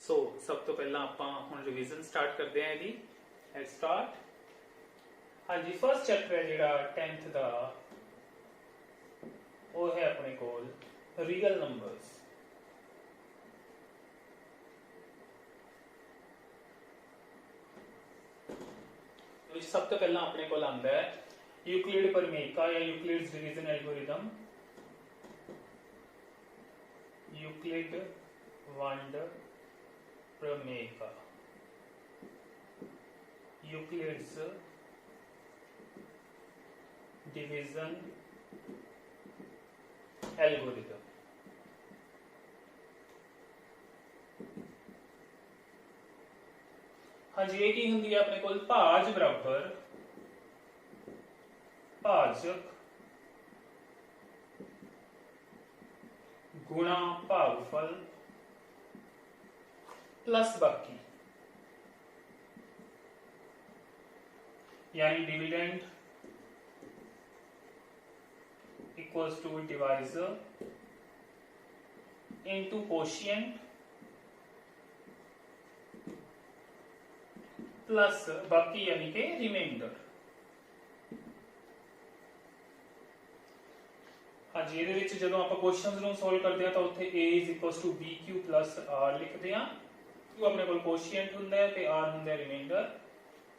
सो सब तो पहला ਆਪਾਂ ਹੁਣ ਰਿਵੀਜ਼ਨ ਸਟਾਰਟ ਕਰਦੇ ਹਾਂ ਇਹਦੀ। Let's start. ਹਾਂਜੀ, ਫਸਟ ਚੈਪਟਰ ਹੈ ਜਿਹੜਾ 10th ਦਾ, ਉਹ ਹੈ ਆਪਣੇ ਕੋਲ ਰੀਅਲ ਨੰਬਰਸ। ਵਿੱਚ ਸਭ ਤੋਂ ਪਹਿਲਾਂ ਆਪਣੇ ਕੋਲ ਆਉਂਦਾ ਹੈ यूक्लिड परमेयका या यूक्लिड्स डिवीजन एल्गोरिथम, यूक्लिड वंड प्रमेयका, यूक्लिड्स डिवीजन एल्गोरिथम। हाँ जी, ये की हुंदी है अपने कोल भाज बराबर भाजक गुणा भागफल प्लस बाकी, यानी dividend equals to divisor into quotient plus बाकी यानी कि रिमाइंडर। हाँ जी, ये जो आप क्वेश्चन सोल्व करते हैं तो उत्थे a is equals to b q plus r लिखते हैं। क्यू अपने कोल कोशिएंट हुंदा है ते आर हुंदा है रिमाइंडर।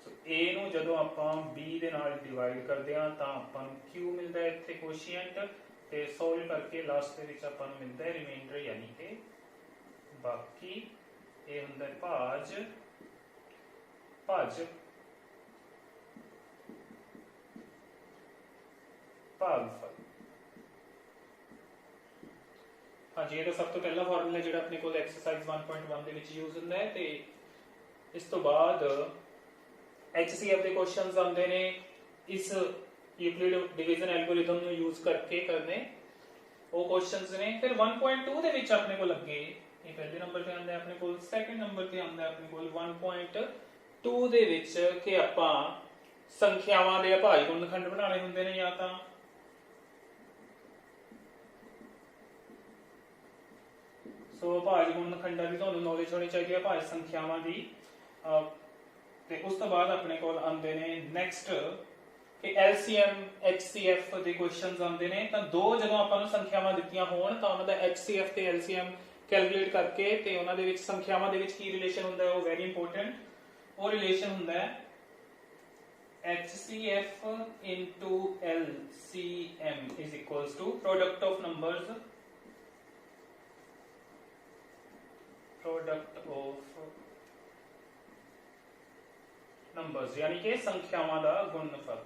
सो a नूं जदों आपां b दे नाल डिवाइड करते हैं तो आपां नूं q मिलता है इत्थे कोशिएंट, ते सोल्व करके लास्ट दे विच आपां नूं मिलता है रिमाइंडर यानी कि बाकी। ये हुंदा है भाज भाजक भागफल। हाँ जी, ये तो सब तो पहला फार्मूला जो अपने को एक्सरसाइज 1.1 ਦੇ ਵਿੱਚ यूज ਹੁੰਦਾ है। ਤੇ ਇਸ ਤੋਂ ਬਾਅਦ HCF ਦੇ क्वेश्चंस ਆਉਂਦੇ ਨੇ ਇਸ यूक्लिड डिवीजन एल्गोरिथम ਨੂੰ यूज करके करने ਉਹ क्वेश्चंस ਨੇ। ਫਿਰ 1.2 ਦੇ ਵਿੱਚ ਆਪਣੇ ਕੋਲ ਅੱਗੇ ਇਹ ਪਹਿਲੇ ਨੰਬਰ ਤੇ ਆਉਂਦਾ ਹੈ ਆਪਣੇ ਕੋਲ, ਸੈਕੰਡ ਨੰਬਰ ਤੇ ਆਉਂਦਾ ਹੈ ਆਪਣੇ ਕੋਲ 1.2 ਦੇ ਵਿੱਚ ਕਿ ਆਪਾਂ ਸੰਖਿਆਵਾਂ ਦੇ ਅਭਾਜ ਗੁਣਨਖੰਡ ਬਣਾਉਣੇ ਹੁੰਦੇ ਨੇ, ਜਾਂ ਤਾਂ सो भाज गुणनखंडां दी तुहानूं नॉलेज होनी चाहिए है, भाज संख्यावां दी। ते उस तो बाद अपने कोल आंदे ने नेक्स्ट कि LCM HCF दे क्वेश्चंस आंदे ने। तां दो जदों आपां नूं संख्यावां दित्तियां होण तां उहनां दा HCF ते LCM कैलकुलेट करके ते उहनां दे विच संख्यावां दे विच की रिलेशन हुंदा है, वो वेरी इंपोर्टेंट। वो रिलेशन हुंदा है HCF into LCM is equals to product of numbers, product of numbers यानी कि संख्यावां दा गुणनफल,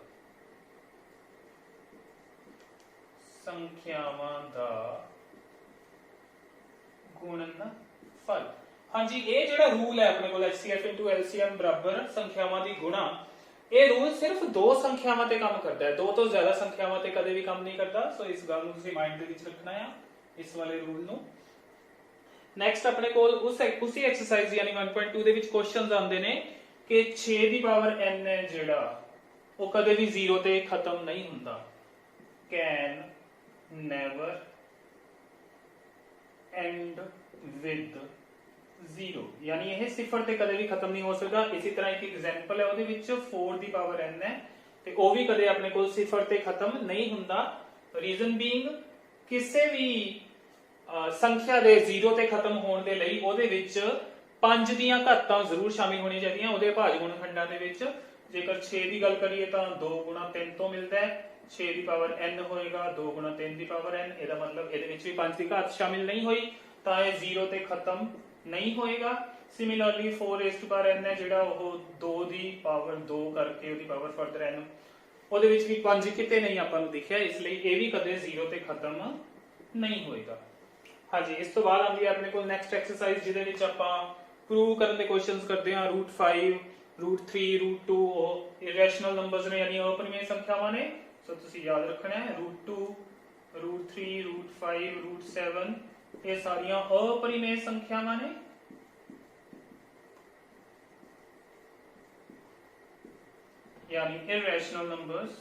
संख्यावां दा गुणनफल। हाँ जी, ये जो रूल है अपने को HCF into LCM बराबर संख्यावां दी गुणा, ये रूल सिर्फ दो संख्यावां ते काम करता है, दो तो ज्यादा संख्यावां ते कदे भी काम नहीं करता। सो इस गल नूं तुसीं माइंड दे विच रखना है, इस वाले रूल नूं। नैक्सट अपने कोल उसी एक्सरसाइज यानी 1.2 दे विच क्वेश्चंस आंदे ने कि 6 दी पावर n है जेड़ा वो कदे भी 0 ते खत्म नहीं हुंदा, कैन नेवर एंड विद 0, यानी यह सिफर ते कदे भी खत्म नहीं हो सकता। इसी तरह एक एग्जांपल है ਉਹਦੇ ਵਿੱਚ 4 ਦੀ ਪਾਵਰ n है ਤੇ ਉਹ ਵੀ ਕਦੇ ਆਪਣੇ ਕੋਲ ਸਿਫਰ ਤੇ ਖਤਮ नहीं ਹੁੰਦਾ। रीजन बीइंग ਕਿਸੇ ਵੀ संख्या ਦੇ 0 ਤੇ ਖਤਮ ਹੋਣ ਦੇ ਲਈ ਉਹਦੇ ਵਿੱਚ 5 ਦੀਆਂ ਘਾਤਾਂ ਜ਼ਰੂਰ ਸ਼ਾਮਿਲ ਹੋਣੀਆਂ ਚਾਹੀਦੀਆਂ ਉਹਦੇ ਭਾਜ ਗੁਣਨਖੰਡਾਂ ਦੇ ਵਿੱਚ। ਜੇਕਰ 6 ਦੀ ਗੱਲ ਕਰੀਏ ਤਾਂ 2 ਗੁਣਾ 3 ਤੋਂ ਮਿਲਦਾ ਹੈ, 6 ਦੀ ਪਾਵਰ n ਹੋਏਗਾ 2 ਗੁਣਾ 3 ਦੀ ਪਾਵਰ n। ਇਹਦਾ मतलब ਇਹਦੇ ਵਿੱਚ ਵੀ 5 ਦੀ ਘਾਤ ਸ਼ਾਮਿਲ ਨਹੀਂ ਹੋਈ ਤਾਂ ਇਹ 0 ਤੇ ਖਤਮ ਨਹੀਂ ਹੋਏਗਾ। Similarly 4 raised to power n ਹੈ ਜਿਹੜਾ ਉਹ 2 ਦੀ ਪਾਵਰ 2 ਕਰਕੇ ਉਹਦੀ ਪਾਵਰ ਫਰਦਰ n, ਉਹਦੇ ਵਿੱਚ ਵੀ 5 ਕਿਤੇ ਨਹੀਂ ਆਪਾਂ ਨੂੰ ਦਿਖਿਆ, ਇਸ ਲਈ ਇਹ ਵੀ ਕਦੇ 0 ਤੇ ਖਤਮ ਨਹੀਂ ਹੋਏਗਾ। हाँ जी, इस तो बाद आती है अपने को नैक्सट एक्सरसाइज जिहदे विच आपां प्रूव करन दे क्वेश्चंस करते हैं। √5 √3 √2 इरेशनल नंबर्स ने यानी अपरिमेय संख्यावां ने। सो तुसीं याद रखना है √2 √3 √5 √7 ये सारियां अपरिमेय संख्यावां ने। यानी इरेशनल नंबर्स।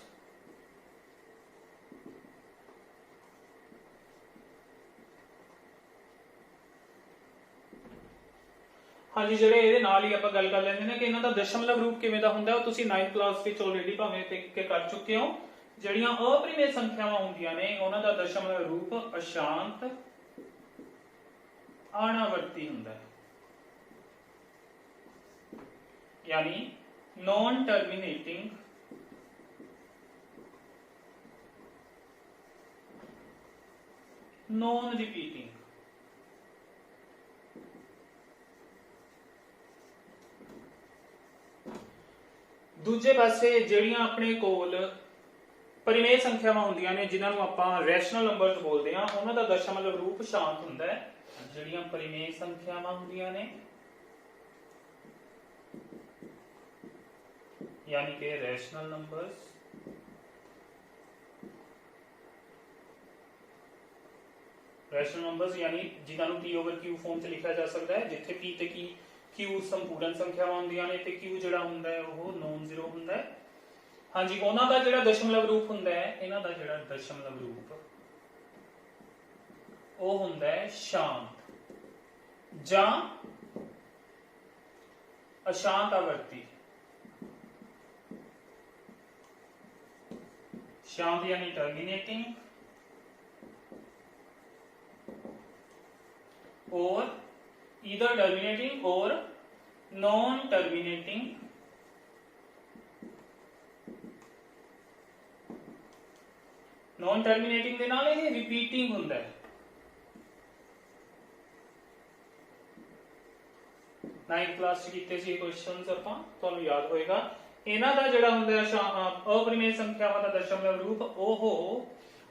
हाँ जी, ਜਿਹੜੇ ਇਹਦੇ ਨਾਲ ਹੀ ਆਪਾਂ ਗੱਲ ਕਰ ਲੈਂਦੇ ਨੇ ਕਿ ਇਹਨਾਂ ਦਾ ਦਸ਼ਮਲਵ ਰੂਪ ਕਿਵੇਂ ਦਾ ਹੁੰਦਾ, ਉਹ ਤੁਸੀਂ 9th ਕਲਾਸ ਵਿੱਚ ਆਲਰੇਡੀ ਭਾਵੇਂ ਦੇਖ ਕੇ ਕਰ ਚੁੱਕੇ ਹੋ। ਜਿਹੜੀਆਂ ਅਪਰਿਮੇਯ ਸੰਖਿਆਵਾਂ ਹੁੰਦੀਆਂ ਨੇ ਉਹਨਾਂ ਦਾ ਦਸ਼ਮਲਵ ਰੂਪ ਅਸ਼ਾਂਤ ਅਣਾਵਰਤੀ ਹੁੰਦਾ ਹੈ, यानी नॉन टर्मिनेटिंग नॉन रिपीटिंग। दूजे पासे ਜਿਹੜੀਆਂ ਆਪਣੇ ਕੋਲ ਪਰਿਮੇਯ ਸੰਖਿਆਵਾਂ ਹੁੰਦੀਆਂ ਨੇ ਜਿਨ੍ਹਾਂ ਨੂੰ ਆਪਾਂ ਰੈਸ਼ਨਲ ਨੰਬਰਸ ਬੋਲਦੇ ਆ, ਉਹਨਾਂ ਦਾ ਦਸ਼ਮਲਵ ਰੂਪ ਸ਼ਾਂਤ ਹੁੰਦਾ ਹੈ। ਜਿਹੜੀਆਂ ਪਰਿਮੇਯ ਸੰਖਿਆਵਾਂ ਹੁੰਦੀਆਂ ਨੇ यानी कि रैशनल नंबर्स, रैशनल नंबर्स यानी जिन्होंने p ओवर q फॉर्म से लिखा जा सकता है, जिथे p ते q संपूर्ण संख्यावां हुंदियां ने ते q जिहड़ा हुंदा है वो नॉन जीरो हुंदा है। हाँ जी, उन्हां दा जिहड़ा दशमलव रूप हुंदा है, इन्हां दा जिहड़ा दशमलव रूप वो हुंदा है शांत जां अशांत आवर्ती। शांत यानी टर्मिनेटिंग और ईदर टर्मिनेटिंग और नॉन टर्मिनेटिंग। नॉन टर्मिनेटिंग दे नाल ये रिपीटिंग हुंदा है। 9th क्लास च कीते सी क्वेश्चंस आपां, तुहानूं याद होएगा। ਇਹਨਾਂ ਦਾ ਜਿਹੜਾ ਹੁੰਦਾ ਹੈ ਅਪਰਿਮੇਯ ਸੰਖਿਆਵਾਂ ਦਾ ਦਸ਼ਮਲਵ ਰੂਪ ਉਹ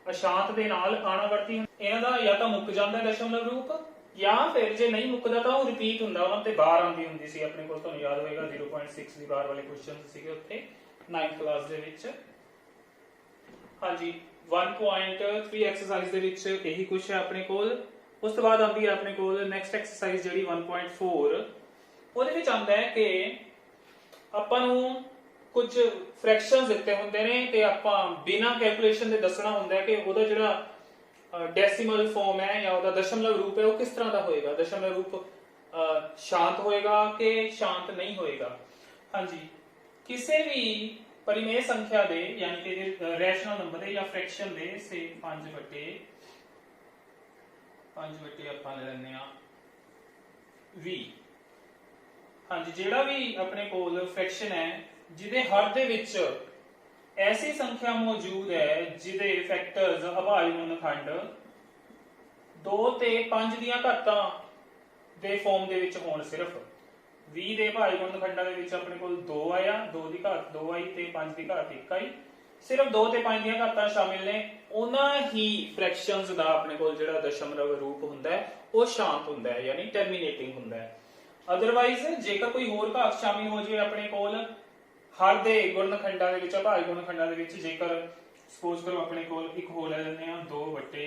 ਅਸ਼ਾਂਤ ਦੇ ਨਾਲ ਅਣਾਵਰਤੀ। ਇਹਨਾਂ ਦਾ ਜਾਂ ਤਾਂ ਮੁੱਕ ਜਾਂਦਾ ਦਸ਼ਮਲਵ ਰੂਪ, ਜਾਂ ਫਿਰ ਜੇ ਨਹੀਂ ਮੁੱਕਦਾ ਤਾਂ ਉਹ ਰਿਪੀਟ ਹੁੰਦਾ, ਉਹਨਾਂ ਤੇ ਬਾਰ ਆਉਂਦੀ ਹੁੰਦੀ ਸੀ ਆਪਣੇ ਕੋਲ, ਤੁਹਾਨੂੰ ਯਾਦ ਹੋਏਗਾ 0.6 ਦੀ ਬਾਰ ਵਾਲੇ ਕੁਐਸਚਨਸ ਸੀਗੇ ਉੱਥੇ 9th ਕਲਾਸ ਦੇ ਵਿੱਚ। ਹਾਂਜੀ, 1.3 ਐਕਸਰਸਾਈਜ਼ ਦੇ ਵਿੱਚ ਇਹੀ ਕੁਝ ਹੈ ਆਪਣੇ ਕੋਲ। ਉਸ ਤੋਂ ਬਾਅਦ ਆਉਂਦੀ ਹੈ ਆਪਣੇ ਕੋਲ ਨੈਕਸਟ ਐਕਸਰਸਾਈਜ਼ ਜਿਹੜੀ 1.4। ਉਹਦੇ ਵਿੱਚ ਆਉਂਦਾ ਹੈ ਕਿ ਆਪਾਂ ਨੂੰ ਕੁਝ ਫ੍ਰੈਕਸ਼ਨਸ ਦਿੱਤੇ ਹੁੰਦੇ ਨੇ ਤੇ ਆਪਾਂ ਬਿਨਾਂ ਕੈਲਕੂਲੇਸ਼ਨ ਦੇ ਦੱਸਣਾ ਹੁੰਦਾ ਹੈ ਕਿ ਉਹਦਾ ਜਿਹੜਾ ਡੈਸੀਮਲ ਫਾਰਮ ਹੈ ਜਾਂ ਉਹਦਾ ਦਸ਼ਮਲਵ ਰੂਪ ਹੈ ਉਹ ਕਿਸ ਤਰ੍ਹਾਂ ਦਾ ਹੋਏਗਾ। ਦਸ਼ਮਲਵ ਰੂਪ ਸ਼ਾਂਤ ਹੋਏਗਾ ਕਿ ਸ਼ਾਂਤ ਨਹੀਂ ਹੋਏਗਾ। ਹਾਂਜੀ, ਕਿਸੇ ਵੀ ਪਰਿਮੇਯ ਸੰਖਿਆ ਦੇ ਯਾਨੀ ਕਿ ਰੈਸ਼ਨਲ ਨੰਬਰ ਦੇ ਜਾਂ ਫ੍ਰੈਕਸ਼ਨ ਦੇ ਸੇ 5 ਵਟੇ ਆਪਾਂ ਲੈ ਲੈਂਦੇ ਆ 20। ਹਾਂਜੀ, ਜਿਹੜਾ ਵੀ ਆਪਣੇ ਕੋਲ ਫ੍ਰੈਕਸ਼ਨ ਹੈ ਜਿਹਦੇ ਹਰ ਦੇ ਵਿੱਚ ਐਸੀ ਸੰਖਿਆ ਮੌਜੂਦ ਹੈ ਜਿਹਦੇ ਫੈਕਟਰਸ ਅਭਾਜ ਗੁਣਨਖੰਡ 2 ਤੇ 5 ਦੀਆਂ ਘਾਤਾਂ ਦੇ ਫਾਰਮ ਦੇ ਵਿੱਚ ਹੋਣ। ਸਿਰਫ 20 ਦੇ ਅਭਾਜ ਗੁਣਨਖੰਡਾਂ ਦੇ ਵਿੱਚ ਆਪਣੇ ਕੋਲ 2 ਆਇਆ, 2 ਦੀ ਘਾਤ 2 ਆਈ ਤੇ 5 ਦੀ ਘਾਤ 1 ਆਈ। ਸਿਰਫ 2 ਤੇ 5 ਦੀਆਂ ਘਾਤਾਂ ਸ਼ਾਮਿਲ ਨੇ, ਉਹਨਾਂ ਹੀ ਫ੍ਰੈਕਸ਼ਨਸ ਦਾ ਆਪਣੇ ਕੋਲ ਜਿਹੜਾ ਦਸ਼ਮਲਵ ਰੂਪ ਹੁੰਦਾ ਹੈ ਉਹ ਸ਼ਾਂਤ ਹੁੰਦਾ ਹੈ, ਯਾਨੀ ਟਰਮੀਨੇਟਿੰਗ ਹੁੰਦਾ ਹੈ। ਅਦਰਵਾਈਜ਼ ਜੇਕਰ ਕੋਈ ਹੋਰ ਘਾਤ ਸ਼ਾਮਿਲ ਹੋ ਜਾਵੇ ਆਪਣੇ ਕੋਲ ਹਰ ਦੇ ਗੁਣਨਖੰਡਾਂ ਦੇ ਵਿੱਚ, ਅਭਾਜ ਗੁਣਨਖੰਡਾਂ ਦੇ ਵਿੱਚ, ਜੇਕਰ ਸਪੋਜ਼ ਕਰੋ ਆਪਣੇ ਕੋਲ ਇੱਕ ਹੋਰ ਲੈ ਲੈਂਦੇ ਆ 2 ਵਟੇ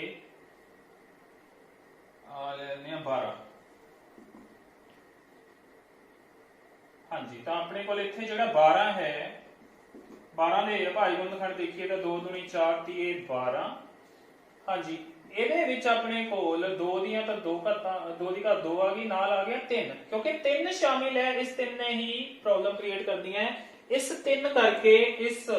ਲੈ ਲੈਂਦੇ ਆ 12। ਹਾਂਜੀ, ਤਾਂ ਆਪਣੇ ਕੋਲ ਇੱਥੇ ਜਿਹੜਾ 12 ਹੈ, 12 ਦੇ ਅਭਾਜ ਗੁਣਨਖੰਡ ਦੇਖੀਏ ਤਾਂ 2 ਦੂਣੀ 4 ਤੀਏ 12। ਹਾਂਜੀ, ਇਹਦੇ ਵਿੱਚ ਆਪਣੇ ਕੋਲ 2 ਦੀਆਂ ਤਾਂ 2 ਘਾਤਾਂ, 2 ਦੀ ਘਾਤ 2 ਆ ਗਈ, ਨਾਲ ਆ ਗਿਆ 3, ਕਿਉਂਕਿ 3 ਸ਼ਾਮਿਲ ਹੈ। ਇਸ 3 ਨੇ ਹੀ ਪ੍ਰੋਬਲਮ ਕ੍ਰੀਏਟ ਕਰਦੀਆਂ ਹੈ। ਇਸ 3 ਕਰਕੇ ਇਸ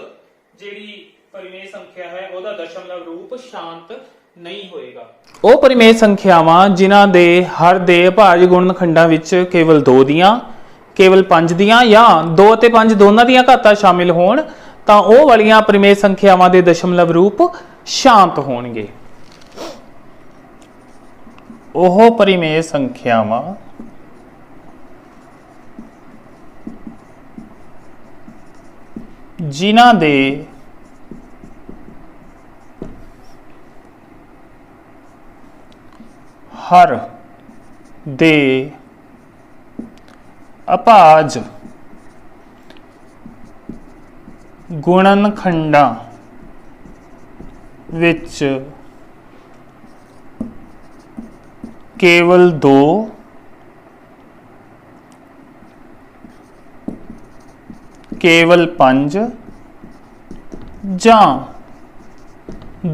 ਜਿਹੜੀ ਪਰਿਮੇਯ ਸੰਖਿਆ ਹੈ ਉਹਦਾ ਦਸ਼ਮਲਵ ਰੂਪ ਸ਼ਾਂਤ ਨਹੀਂ ਹੋਏਗਾ। ਉਹ ਪਰਿਮੇਯ ਸੰਖਿਆਵਾਂ ਜਿਨ੍ਹਾਂ ਦੇ ਹਰ ਦੇ ਅਭਾਜ ਗੁਣਨਖੰਡਾਂ ਵਿੱਚ ਕੇਵਲ 2 ਦੀਆਂ, ਕੇਵਲ 5 ਦੀਆਂ ਜਾਂ 2 ਤੇ 5 ਦੋਨਾਂ ਦੀਆਂ ਘਾਤਾਂ ਸ਼ਾਮਿਲ ਹੋਣ, ਤਾਂ ਉਹ ਵਾਲੀਆਂ ਪਰਿਮੇਯ ਸੰਖਿਆਵਾਂ ਦੇ ਦਸ਼ਮਲਵ ਰੂਪ ਸ਼ਾਂਤ ਹੋਣਗੇ। ਉਹ ਪਰਿਮੇਯ ਸੰਖਿਆਵਾਂ ਜਿਨ੍ਹਾਂ ਦੇ ਹਰ ਦੇ ਅਭਾਜ ਗੁਣਨਖੰਡਾਂ ਵਿੱਚ केवल 2 केवल 5 ਜਾਂ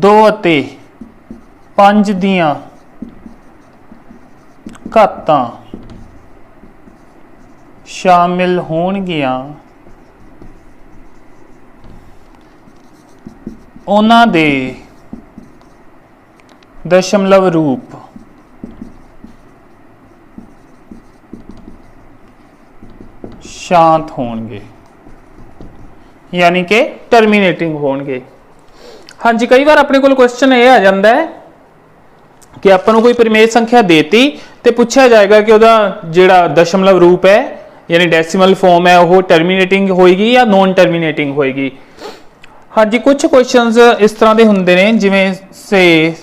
2 ਅਤੇ 5 ਦੀਆਂ ਘਾਤਾਂ शामिल होणगियां उन्हां दे दशमलव रूप शांत होणगे, यानी कि टर्मीनेटिंग होणगे। हाँ जी, कई बार अपने को क्वेश्चन ये आ जाता है कि आपां नूं कोई परिमेय संख्या देती तो पूछा जाएगा कि उहदा जिहड़ा दशमलव रूप है यानी डेसिमल फॉर्म है वो टर्मीनेटिंग होएगी या नॉन टर्मीनेटिंग होएगी। हाँ जी, कुछ क्वेश्चंस इस तरह के होंगे ने, जिवें से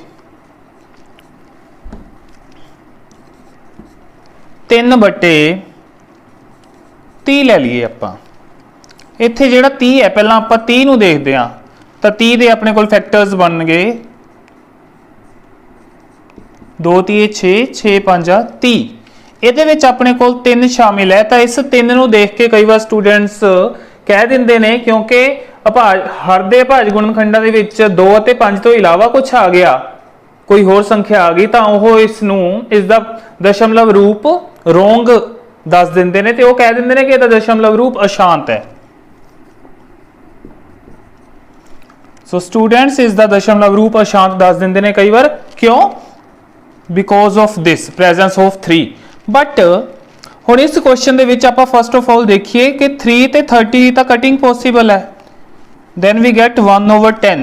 3/30 ले लीए आपां। इत्थे जिहड़ा 30 है, पहलां आपां 30 नूं देखदे हां तो 30 दे अपने कोल फैक्टर्स बन गए 2 3 6 6 5 30। ਇਹਦੇ ਵਿੱਚ ਆਪਣੇ ਕੋਲ 3 ਸ਼ਾਮਿਲ ਹੈ ਤਾਂ ਇਸ 3 ਨੂੰ ਦੇਖ ਕੇ ਕਈ ਵਾਰ ਸਟੂਡੈਂਟਸ ਕਹਿ ਦਿੰਦੇ ਨੇ ਕਿਉਂਕਿ ਹਰ ਦੇ ਭਾਜ ਗੁਣਨਖੰਡਾਂ ਦੇ ਵਿੱਚ 2 ਅਤੇ 5 ਤੋਂ ਇਲਾਵਾ ਕੁਝ ਆ ਗਿਆ, ਕੋਈ ਹੋਰ ਸੰਖਿਆ ਆ ਗਈ ਤਾਂ ਉਹ ਇਸ ਨੂੰ ਇਸ ਦਾ ਦਸ਼ਮਲਵ ਰੂਪ ਰੋਂਗ ਦੱਸ ਦਿੰਦੇ ਨੇ ਤੇ ਉਹ ਕਹਿ ਦਿੰਦੇ ਨੇ ਕਿ ਇਹਦਾ ਦਸ਼ਮਲਵ ਰੂਪ ਅਸ਼ਾਂਤ ਹੈ। ਸੋ ਸਟੂਡੈਂਟਸ ਇਸ ਦਾ ਦਸ਼ਮਲਵ ਰੂਪ ਅਸ਼ਾਂਤ ਦੱਸ ਦਿੰਦੇ ਨੇ ਕਈ ਵਾਰ, ਕਿਉਂ? Because of this presence of 3। But हुण इस क्वेश्चन दे विच आपां फर्स्ट ऑफ ऑल देखिए कि 3 ते 30 तां कटिंग पॉसिबल है, then we get 1/10।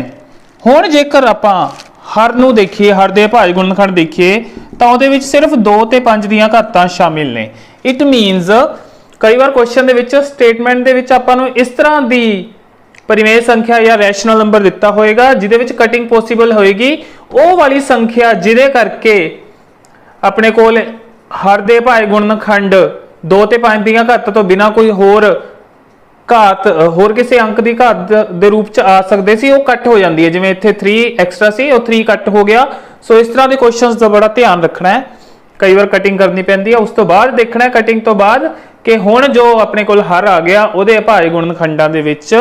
हुण जेकर आपां हर नूं देखिए, हर दे भाज गुणनखंड देखिए तां उहदे विच सिर्फ 2 ते 5 दीयां घातां शामिल ने। इट मीनस कई बार क्वेश्चन दे विच स्टेटमेंट दे विच आपां नूं इस तरह दी परिमेय संख्या या रैशनल नंबर दिता होएगा जिहदे विच कटिंग पॉसिबल होएगी, ਉਹ वाली संख्या जिहदे करके अपने कोल हर दे भाज गुणनखंड 2 ते 5 दीयां घात तो बिना कोई होर घात होर किसी अंक की घात दे रूप च आ सकते सी, वो कट हो जाती है। जिवें इत्थे 3 एक्स्ट्रा सी, वो 3 कट हो गया। सो इस तरह के क्वेश्चंस का बड़ा ध्यान रखना है, कई बार कटिंग करनी पैंदी है। उस तो बाद देखना है कटिंग तो बाद कि हुण जो अपने कोल हर आ गया उहदे भाज गुणनखंडां दे विच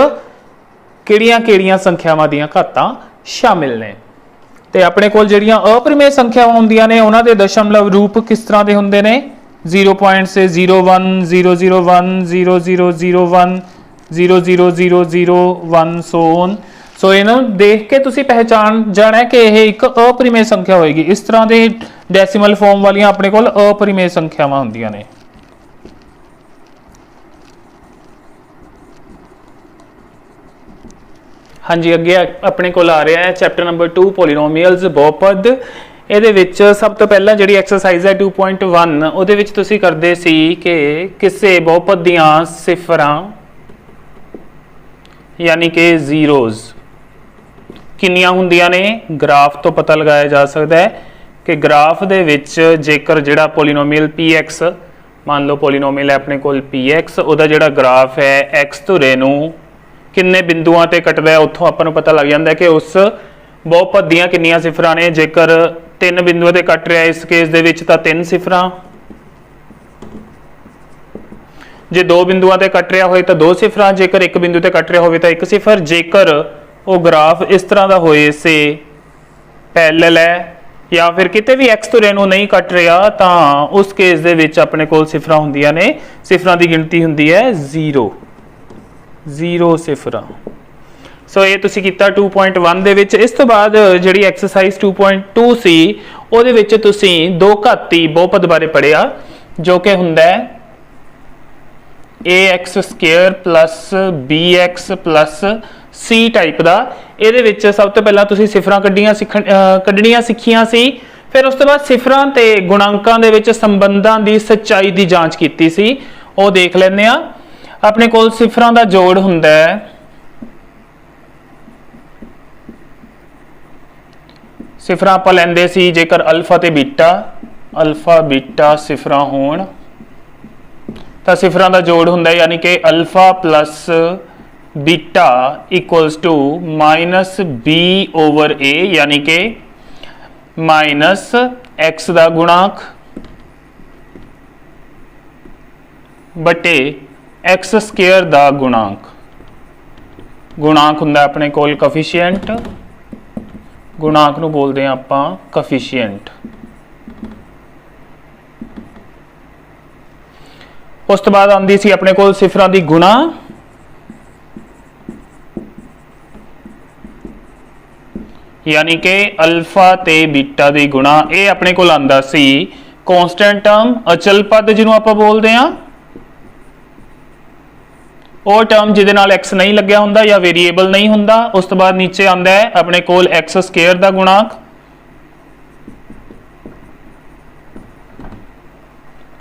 किहड़ियां-किहड़ियां संख्यावां दीयां घातां शामिल ने। ਤੇ ਆਪਣੇ ਕੋਲ ਜਿਹੜੀਆਂ ਅਪਰਿਮੇय ਸੰਖਿਆਵਾਂ ਹੁੰਦੀਆਂ ਨੇ ਉਹਨਾਂ ਦੇ ਦਸ਼ਮਲਵ ਰੂਪ ਕਿਸ ਤਰ੍ਹਾਂ ਦੇ ਹੁੰਦੇ ਨੇ? 0 ਸੇ 01 001 0001 00001 ਸੋ ਔਨ। ਸੋ ਇਹਨੂੰ ਦੇਖ ਕੇ ਤੁਸੀਂ ਪਹਿਚਾਨ ਜਾਣਾ ਕਿ ਇਹ ਇੱਕ ਅਪਰਿਮੇय ਸੰਖਿਆ ਹੋਏਗੀ। ਇਸ ਤਰ੍ਹਾਂ ਦੇ ਡੈਸੀਮਲ ਫਾਰਮ ਵਾਲੀਆਂ ਆਪਣੇ ਕੋਲ ਅਪਰਿਮੇय ਸੰਖਿਆਵਾਂ ਹੁੰਦੀਆਂ ਨੇ। हाँ जी, अगे अपने को आ रहा है चैप्टर नंबर 2 पॉलीनोमियल्स बहुपद। ਇਹਦੇ ਵਿੱਚ ਸਭ ਤੋਂ ਪਹਿਲਾਂ ਜਿਹੜੀ ਐਕਸਰਸਾਈਜ਼ ਹੈ 2.1 ਉਹਦੇ ਵਿੱਚ ਤੁਸੀਂ ਕਰਦੇ ਸੀ ਕਿ ਕਿਸੇ ਬਹੁਪਦ ਦੀਆਂ ਸਿਫਰਾਂ ਯਾਨੀ ਕਿ ਜ਼ੀਰੋਜ਼ ਕਿੰਨੀਆਂ ਹੁੰਦੀਆਂ ਨੇ ਗ੍ਰਾਫ ਤੋਂ ਪਤਾ ਲਗਾਇਆ ਜਾ ਸਕਦਾ ਹੈ ਕਿ ਗ੍ਰਾਫ ਦੇ ਵਿੱਚ ਜੇਕਰ ਜਿਹੜਾ ਪੋਲੀਨੋਮੀਅਲ px ਮੰਨ ਲਓ ਪੋਲੀਨੋਮੀਅਲ ਹੈ ਆਪਣੇ ਕੋਲ px, ਉਹਦਾ ਜਿਹੜਾ ਗ੍ਰਾਫ ਹੈ x ਧੁਰੇ ਨੂੰ ਕਿੰਨੇ ਬਿੰਦੂਆਂ ਤੇ ਕੱਟਦਾ ਹੈ ਉੱਥੋਂ ਆਪਾਂ ਨੂੰ ਪਤਾ ਲੱਗ ਜਾਂਦਾ ਹੈ ਕਿ ਉਸ ਬਹੁਪਦ ਦੀਆਂ ਕਿੰਨੀਆਂ ਸਿਫਰਾਂ ਨੇ। ਜੇਕਰ 3 ਬਿੰਦੂਆਂ ਤੇ ਕੱਟ ਰਿਹਾ ਇਸ ਕੇਸ ਦੇ ਵਿੱਚ ਤਾਂ 3 ਸਿਫਰਾਂ, ਜੇ 2 ਬਿੰਦੂਆਂ ਤੇ ਕੱਟ ਰਿਹਾ ਹੋਵੇ ਤਾਂ 2 ਸਿਫਰਾਂ, ਜੇਕਰ 1 ਬਿੰਦੂ ਤੇ ਕੱਟ ਰਿਹਾ ਹੋਵੇ ਤਾਂ 1 ਸਿਫਰ। ਜੇਕਰ ਉਹ ਗ੍ਰਾਫ ਇਸ ਤਰ੍ਹਾਂ ਦਾ ਹੋਏ ਸੇ ਪੈਰਲਲ ਹੈ ਜਾਂ ਫਿਰ ਕਿਤੇ ਵੀ x ਧੁਰੇ ਨੂੰ ਨਹੀਂ ਕੱਟ ਰਿਹਾ ਤਾਂ ਉਸ ਕੇਸ ਦੇ ਵਿੱਚ ਆਪਣੇ ਕੋਲ ਸਿਫਰਾਂ ਹੁੰਦੀਆਂ ਨੇ, ਸਿਫਰਾਂ ਦੀ ਗਿਣਤੀ ਹੁੰਦੀ ਹੈ 0 ਸਿਫਰਾਂ। ਸੋ ਇਹ ਤੁਸੀਂ ਕੀਤਾ 2.1 ਦੇ ਵਿੱਚ। ਇਸ ਤੋਂ ਬਾਅਦ ਜਿਹੜੀ ਐਕਸਰਸਾਈਜ਼ 2.2 ਸੀ ਉਹਦੇ ਵਿੱਚ ਤੁਸੀਂ ਦੋ ਘਾਤੀ ਬਹੁਪਦ ਬਾਰੇ ਪੜ੍ਹਿਆ ਜੋ ਕਿ ਹੁੰਦਾ ਹੈ ax² bx c ਟਾਈਪ ਦਾ। ਇਹਦੇ ਵਿੱਚ ਸਭ ਤੋਂ ਪਹਿਲਾਂ ਤੁਸੀਂ ਸਿਫਰਾਂ ਕੱਢਣੀਆਂ ਸਿੱਖੀਆਂ ਸੀ, ਫਿਰ ਉਸ ਤੋਂ ਬਾਅਦ ਸਿਫਰਾਂ ਤੇ ਗੁਣਾਂਕਾਂ ਦੇ ਵਿੱਚ ਸੰਬੰਧਾਂ ਦੀ ਸੱਚਾਈ ਦੀ ਜਾਂਚ ਕੀਤੀ ਸੀ, ਉਹ ਦੇਖ ਲੈਂਦੇ ਆ। ਆਪਣੇ ਕੋਲ ਸਿਫਰਾਂ ਦਾ ਜੋੜ ਹੁੰਦਾ ਹੈ ਸਿਫਰਾਂ ਆਪਾਂ ਲੈਂਦੇ ਸੀ ਜੇਕਰ ਅਲਫਾ ਤੇ ਬੀਟਾ ਸਿਫਰਾਂ ਹੋਣ ਤਾਂ ਸਿਫਰਾਂ ਦਾ ਜੋੜ ਹੁੰਦਾ ਹੈ ਯਾਨੀ ਕਿ alpha plus beta equals to -b/a ਯਾਨੀ ਕਿ -x ਦਾ ਗੁਣਾਂਕ ਬਟੇ x² ਦਾ ਗੁਣਾਂਕ ਹੁੰਦਾ ਆਪਣੇ ਕੋਲ ਕੋਫੀਸ਼ੀਐਂਟ, ਗੁਣਾਂਕ ਨੂੰ ਬੋਲਦੇ ਆ ਆਪਾਂ ਕੋਫੀਸ਼ੀਐਂਟ। उस तो बाद आती सी अपने कोल सिफरां दी गुणा, यानी कि अल्फा ते बीटा दी गुणा। ये अपने कोल आंदा सी कॉन्स्टेंट टर्म, अचल पद जिन्हों आपां बोलदे हां, ਉਹ टर्म जिहदे नाल एक्स नहीं लग्या हुंदा या वेरीएबल नहीं हुंदा। उस तो बाद नीचे आंदा है अपने कोल एक्स स्क्वायर दा गुणांक।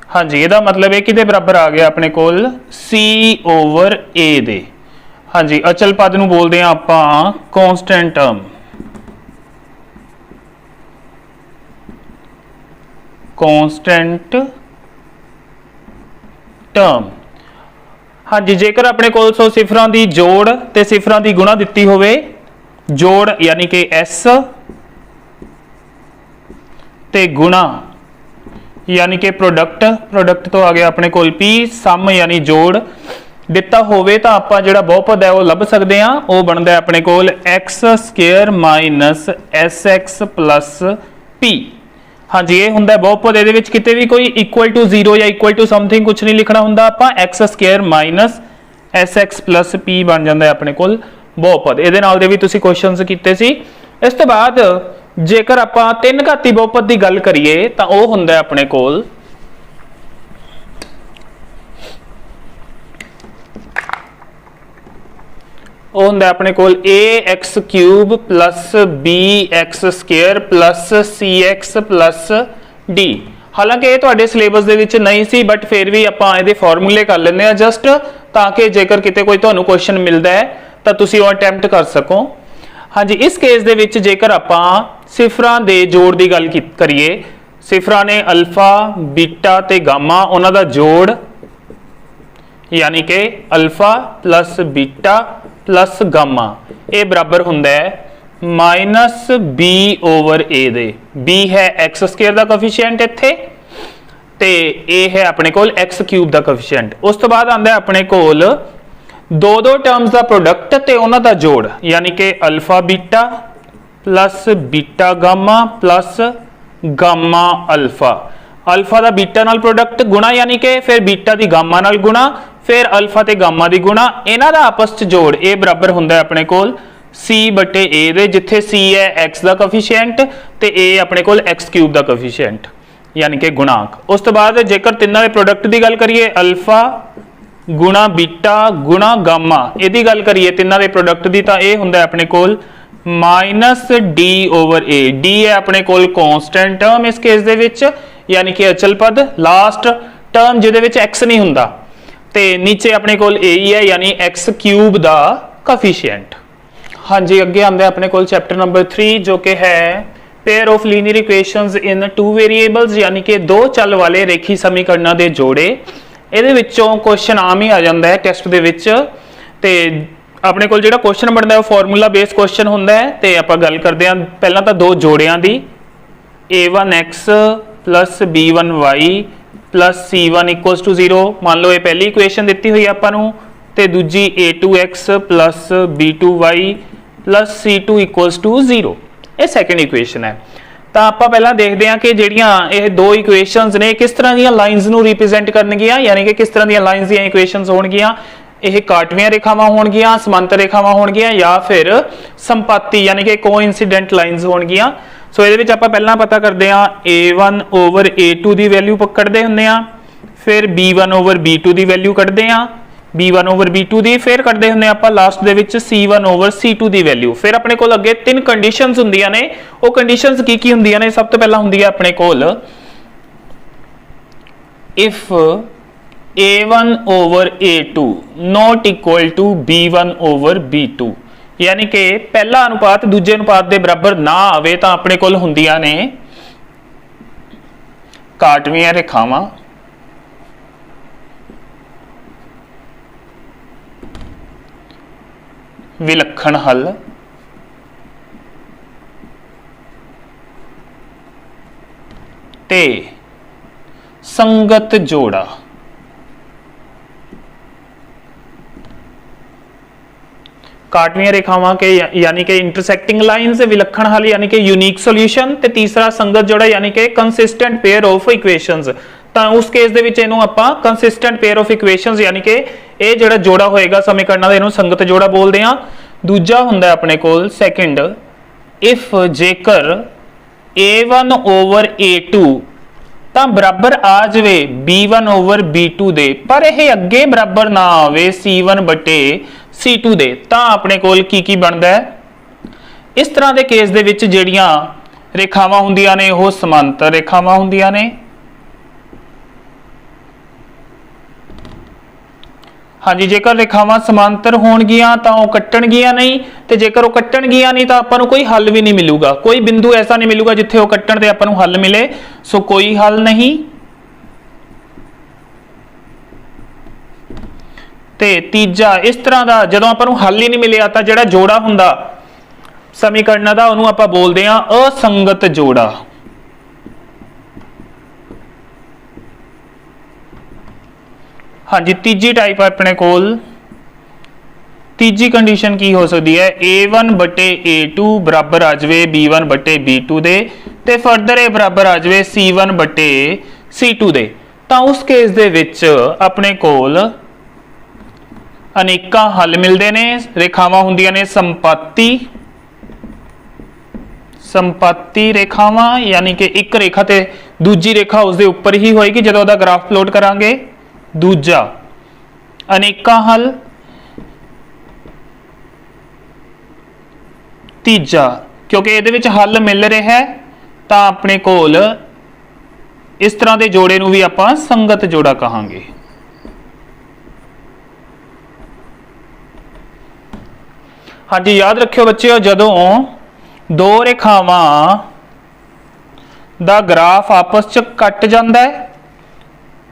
हाँ जी, ਇਹਦਾ मतलब है किहदे बराबर आ गया अपने कोल सी ओवर ए दे। हाँ जी, अचल पद नूं बोलदे हां आपां कॉन्स्टेंट टर्म, कॉन्स्टेंट टर्म। हाँ जी, जेकर अपने कोल सो सिफरां दी जोड़ ते सिफरां दी गुणा दित्ती होवे, जोड़ यानी कि एस ते गुणा यानी कि प्रोडक्ट, प्रोडक्ट तो आ गया अपने कोल पी, सम यानी जोड़ दिता होवे तां आपां जिहड़ा बहुपद है वो लभ सकदे हां। वो बनदा अपने कोल X square minus S X plus P. हाँ जी, ये हुंदा बहुपद, इहदे विच किते भी कोई इक्वल टू 0 या इक्वल टू समथिंग कुछ नहीं लिखना हुंदा, आपां x square minus S X plus P बन जांदा है अपने कोल बहुपद। इहदे नाल दे भी तुसीं क्वेश्चनस कीते सी। इस तो बाद जेकर आपां तीन घाती बहुपद की गल करिए तां ओह हुंदा अपने कोल ਉਹ ਹੁੰਦਾ ਆਪਣੇ ਕੋਲ ax cube plus bx square plus cx plus d। हालांकि ये तुहाडे सिलेबस दे विच नहीं सी, बट फिर भी आपां इहदे फॉर्मूले कर लैंदे आ जस्ट, ताकि जेकर किते कोई तुहानूं क्वेश्चन मिलदा है तां तुसीं ओह अटैम्प्ट कर सको। हाँ जी, इस केस दे विच जेकर आपां सिफरां दे जोड़ की गल करिए, सिफरां ने अल्फा बीटा ते गामा, उन्हां दा जोड़ यानी कि alpha plus beta plus gamma, ये बराबर हुंदा है माइनस बी ओवर ए दे। बी है एक्स स्क्वायर का कोफिशिएंट इत्थे, ते ए है अपने कोल एक्स क्यूब का कोफिशिएंट। उस तो बाद आंदा अपने कोल दो दो टर्म्स का प्रोडक्ट ते उन्हां दा जोड़, यानी कि alpha beta plus beta gamma plus gamma alpha. Alpha का बीटा नाल प्रोडक्ट गुणा, यानी कि फिर बीटा की गामा नाल गुणा, फिर अल्फा ते गामा की गुणा, इन्हां दा आपस च जोड़, ये बराबर हुंदा है अपने कोल सी बटे ए दे, जिथे सी है एक्स का कोफिशिएंट ते ए अपने कोल एक्स क्यूब का कोफिशिएंट यानी कि गुणांक। उस तो बाद जेकर तिन्नां दे प्रोडक्ट की गल करिए, अल्फा गुणा बीटा गुणा गामा, इहदी गल करिए तिन्नां दे प्रोडक्ट की, तां इह हुंदा है अपने कोल माइनस डी ओवर ए। डी है अपने कोल कॉन्स्टेंट टर्म इस केस दे विच, यानी कि अचल पद, लास्ट टर्म जिहदे विच एक्स नहीं हुंदा, ते नीचे अपने कोल ए ही है, यानी एक्स क्यूब दा कोफिशिएंट। हाँ जी, अगे आंदा अपने कोल चैप्टर नंबर 3 जो कि है pair of linear equations in two variables, यानी कि दो चल वाले रेखी समीकरणों के जोड़े। इहदे विचों क्वेश्चन आम ही आ जाता है टेस्ट दे विच, ते अपने कोल जिहड़ा क्वेश्चन बनता है वो फॉर्मूला बेस्ड क्वेश्चन हुंदा है। ते आपां गल करदे हां पहलां तां दो जोड़ियां दी, a1x plus b1y plus c1 equals to 0। मान लो ये पहली इक्वेशन दी हुई आपां, ते दूजी a2x plus b2y plus c2 equals to 0, ये सैकेंड इक्वेशन है। तो आप पहला देखते हैं कि ਜਿਹੜੀਆਂ ਇਹ दो इक्वेशनस ने किस तरह ਦੀਆਂ ਲਾਈਨਸ ਨੂੰ रिप्रेजेंट ਕਰਨਗੀਆਂ, यानी कि किस तरह ਦੀਆਂ ਲਾਈਨਸ ਦੀਆਂ इक्वेशनस ਹੋਣਗੀਆਂ। ਇਹ ਕਾਟਵੀਆਂ ਰੇਖਾਵਾਂ ਹੋਣਗੀਆਂ, ਸਮਾਂਤਰ ਰੇਖਾਵਾਂ ਹੋਣਗੀਆਂ, ਜਾਂ ਫਿਰ ਸੰਪਾਤੀ यानी कि कोइंसिडेंट ਲਾਈਨਸ ਹੋਣਗੀਆਂ। सो ये आप पहला पता करते हैं a1 ओवर a2 की वैल्यू कढ़ते होंगे, फिर b1 ओवर b2 की वैल्यू कढ़ते हैं, b1 ओवर b2 की, फिर कढ़ते होंगे आप लास्ट दे विच c1 ओवर c2 की वैल्यू। फिर अपने को अगे तीन कंडीशंस होंदियां ने, वो कंडीशंस की होंदियां ने। सब तो पहला होंदी है अपने कोल if a1 over a2 not equal to b1 over b2, यानी कि पहला अनुपात दूजे अनुपात के बराबर ना आवे, तो अपने कोल हुंदियां ने काटवीआं रेखावां विलक्षण हल ते संगत जोड़ा। काटवीआं रेखावां के यानी कि इंटरसेक्टिंग लाइन्स, विलक्षण हल यानी कि यूनिक सॉल्यूशन, ते तीसरा संगत जोड़ा यानी कि कंसिस्टेंट पेयर ऑफ इक्वेशंस। ਤਾਂ ਉਸ ਕੇਸ ਦੇ ਵਿੱਚ ਇਹਨੂੰ ਆਪਾਂ ਕੰਸਿਸਟੈਂਟ ਪੇਅਰ ਆਫ ਇਕੁਏਸ਼ਨਸ ਯਾਨੀ ਕਿ ਇਹ ਜਿਹੜਾ ਜੋੜਾ ਹੋਏਗਾ ਸਮੀਕਰਨਾਂ ਦਾ ਇਹਨੂੰ ਸੰਗਤ ਜੋੜਾ ਬੋਲਦੇ ਆ। ਦੂਜਾ ਹੁੰਦਾ ਆਪਣੇ ਕੋਲ ਸੈਕਿੰਡ, ਇਫ ਜੇਕਰ a1 ਓਵਰ a2 ਤਾਂ ਬਰਾਬਰ ਆ ਜਾਵੇ b1 ਓਵਰ b2 ਦੇ, ਪਰ ਇਹ ਅੱਗੇ ਬਰਾਬਰ ਨਾ ਆਵੇ c1 ਬਟੇ c2 ਦੇ, ਤਾਂ ਆਪਣੇ ਕੋਲ ਕੀ ਬਣਦਾ ਹੈ। ਇਸ ਤਰ੍ਹਾਂ ਦੇ ਕੇਸ ਦੇ ਵਿੱਚ ਜਿਹੜੀਆਂ ਰੇਖਾਵਾਂ ਹੁੰਦੀਆਂ ਨੇ ਉਹ ਸਮਾਂਤਰ ਰੇਖਾਵਾਂ ਹੁੰਦੀਆਂ ਨੇ। ਹਾਂਜੀ, ਜੇਕਰ ਰੇਖਾਵਾਂ ਸਮਾਂਤਰ ਹੋਣਗੀਆਂ ਤਾਂ ਉਹ ਕੱਟਣਗੀਆਂ ਨਹੀਂ, ਤੇ ਜੇਕਰ ਉਹ ਕੱਟਣਗੀਆਂ ਨਹੀਂ ਤਾਂ ਆਪਾਂ ਨੂੰ ਕੋਈ ਹੱਲ ਵੀ ਨਹੀਂ ਮਿਲੂਗਾ, ਕੋਈ ਬਿੰਦੂ ਐਸਾ ਨਹੀਂ ਮਿਲੂਗਾ ਜਿੱਥੇ ਉਹ ਕੱਟਣ ਤੇ ਆਪਾਂ ਨੂੰ ਹੱਲ ਮਿਲੇ। ਸੋ ਕੋਈ ਹੱਲ ਨਹੀਂ। ਤੇ ਤੀਜਾ, ਇਸ ਤਰ੍ਹਾਂ ਦਾ ਜਦੋਂ ਆਪਾਂ ਨੂੰ ਹੱਲ ਹੀ ਨਹੀਂ ਮਿਲਿਆ ਤਾਂ ਜਿਹੜਾ ਜੋੜਾ ਹੁੰਦਾ ਸਮੀਕਰਨਾਂ ਦਾ ਉਹਨੂੰ ਆਪਾਂ ਬੋਲਦੇ ਆ ਅਸੰਗਤ ਜੋੜਾ। ਹਾਂਜੀ, ਤੀਜੀ ਟਾਈਪ ਆਪਣੇ ਕੋਲ, ਤੀਜੀ ਕੰਡੀਸ਼ਨ ਕੀ ਹੋ ਸਕਦੀ ਹੈ, a1 ਬਟੇ a2 ਬਰਾਬਰ ਆ ਜਾਵੇ b1 ਬਟੇ b2 ਦੇ, ਤੇ ਫਰਦਰ ਇਹ ਬਰਾਬਰ ਆ ਜਾਵੇ c1 ਬਟੇ c2 ਦੇ। ਤਾਂ ਉਸ ਕੇਸ ਦੇ ਵਿੱਚ ਆਪਣੇ ਕੋਲ ਅਨੇਕਾਂ ਹੱਲ ਮਿਲਦੇ ਨੇ। ਰੇਖਾਵਾਂ ਹੁੰਦੀਆਂ ਨੇ ਸੰਪਾਤੀ ਰੇਖਾਵਾਂ, ਯਾਨੀ ਕਿ ਇੱਕ ਰੇਖਾ ਤੇ ਦੂਜੀ ਰੇਖਾ ਉਸਦੇ ਉੱਪਰ ਹੀ ਹੋਏਗੀ ਜਦੋਂ ਉਹਦਾ ਗ੍ਰਾਫ ਪਲਾਟ ਕਰਾਂਗੇ। ਦੂਜਾ, ਅਨੇਕਾਂ ਹੱਲ। ਤੀਜਾ, ਕਿਉਂਕਿ ਇਹਦੇ ਵਿੱਚ ਹੱਲ ਮਿਲ ਰਿਹਾ ਹੈ ਤਾਂ ਆਪਣੇ ਕੋਲ ਇਸ ਤਰ੍ਹਾਂ ਦੇ ਜੋੜੇ ਨੂੰ ਵੀ ਆਪਾਂ ਸੰਗਤ ਜੋੜਾ ਕਹਾਂਗੇ। ਹਾਂਜੀ, ਯਾਦ ਰੱਖਿਓ ਬੱਚਿਓ, ਜਦੋਂ ਦੋ ਰੇਖਾਵਾਂ ਦਾ ਗ੍ਰਾਫ ਆਪਸ ਚ ਕੱਟ ਜਾਂਦਾ ਹੈ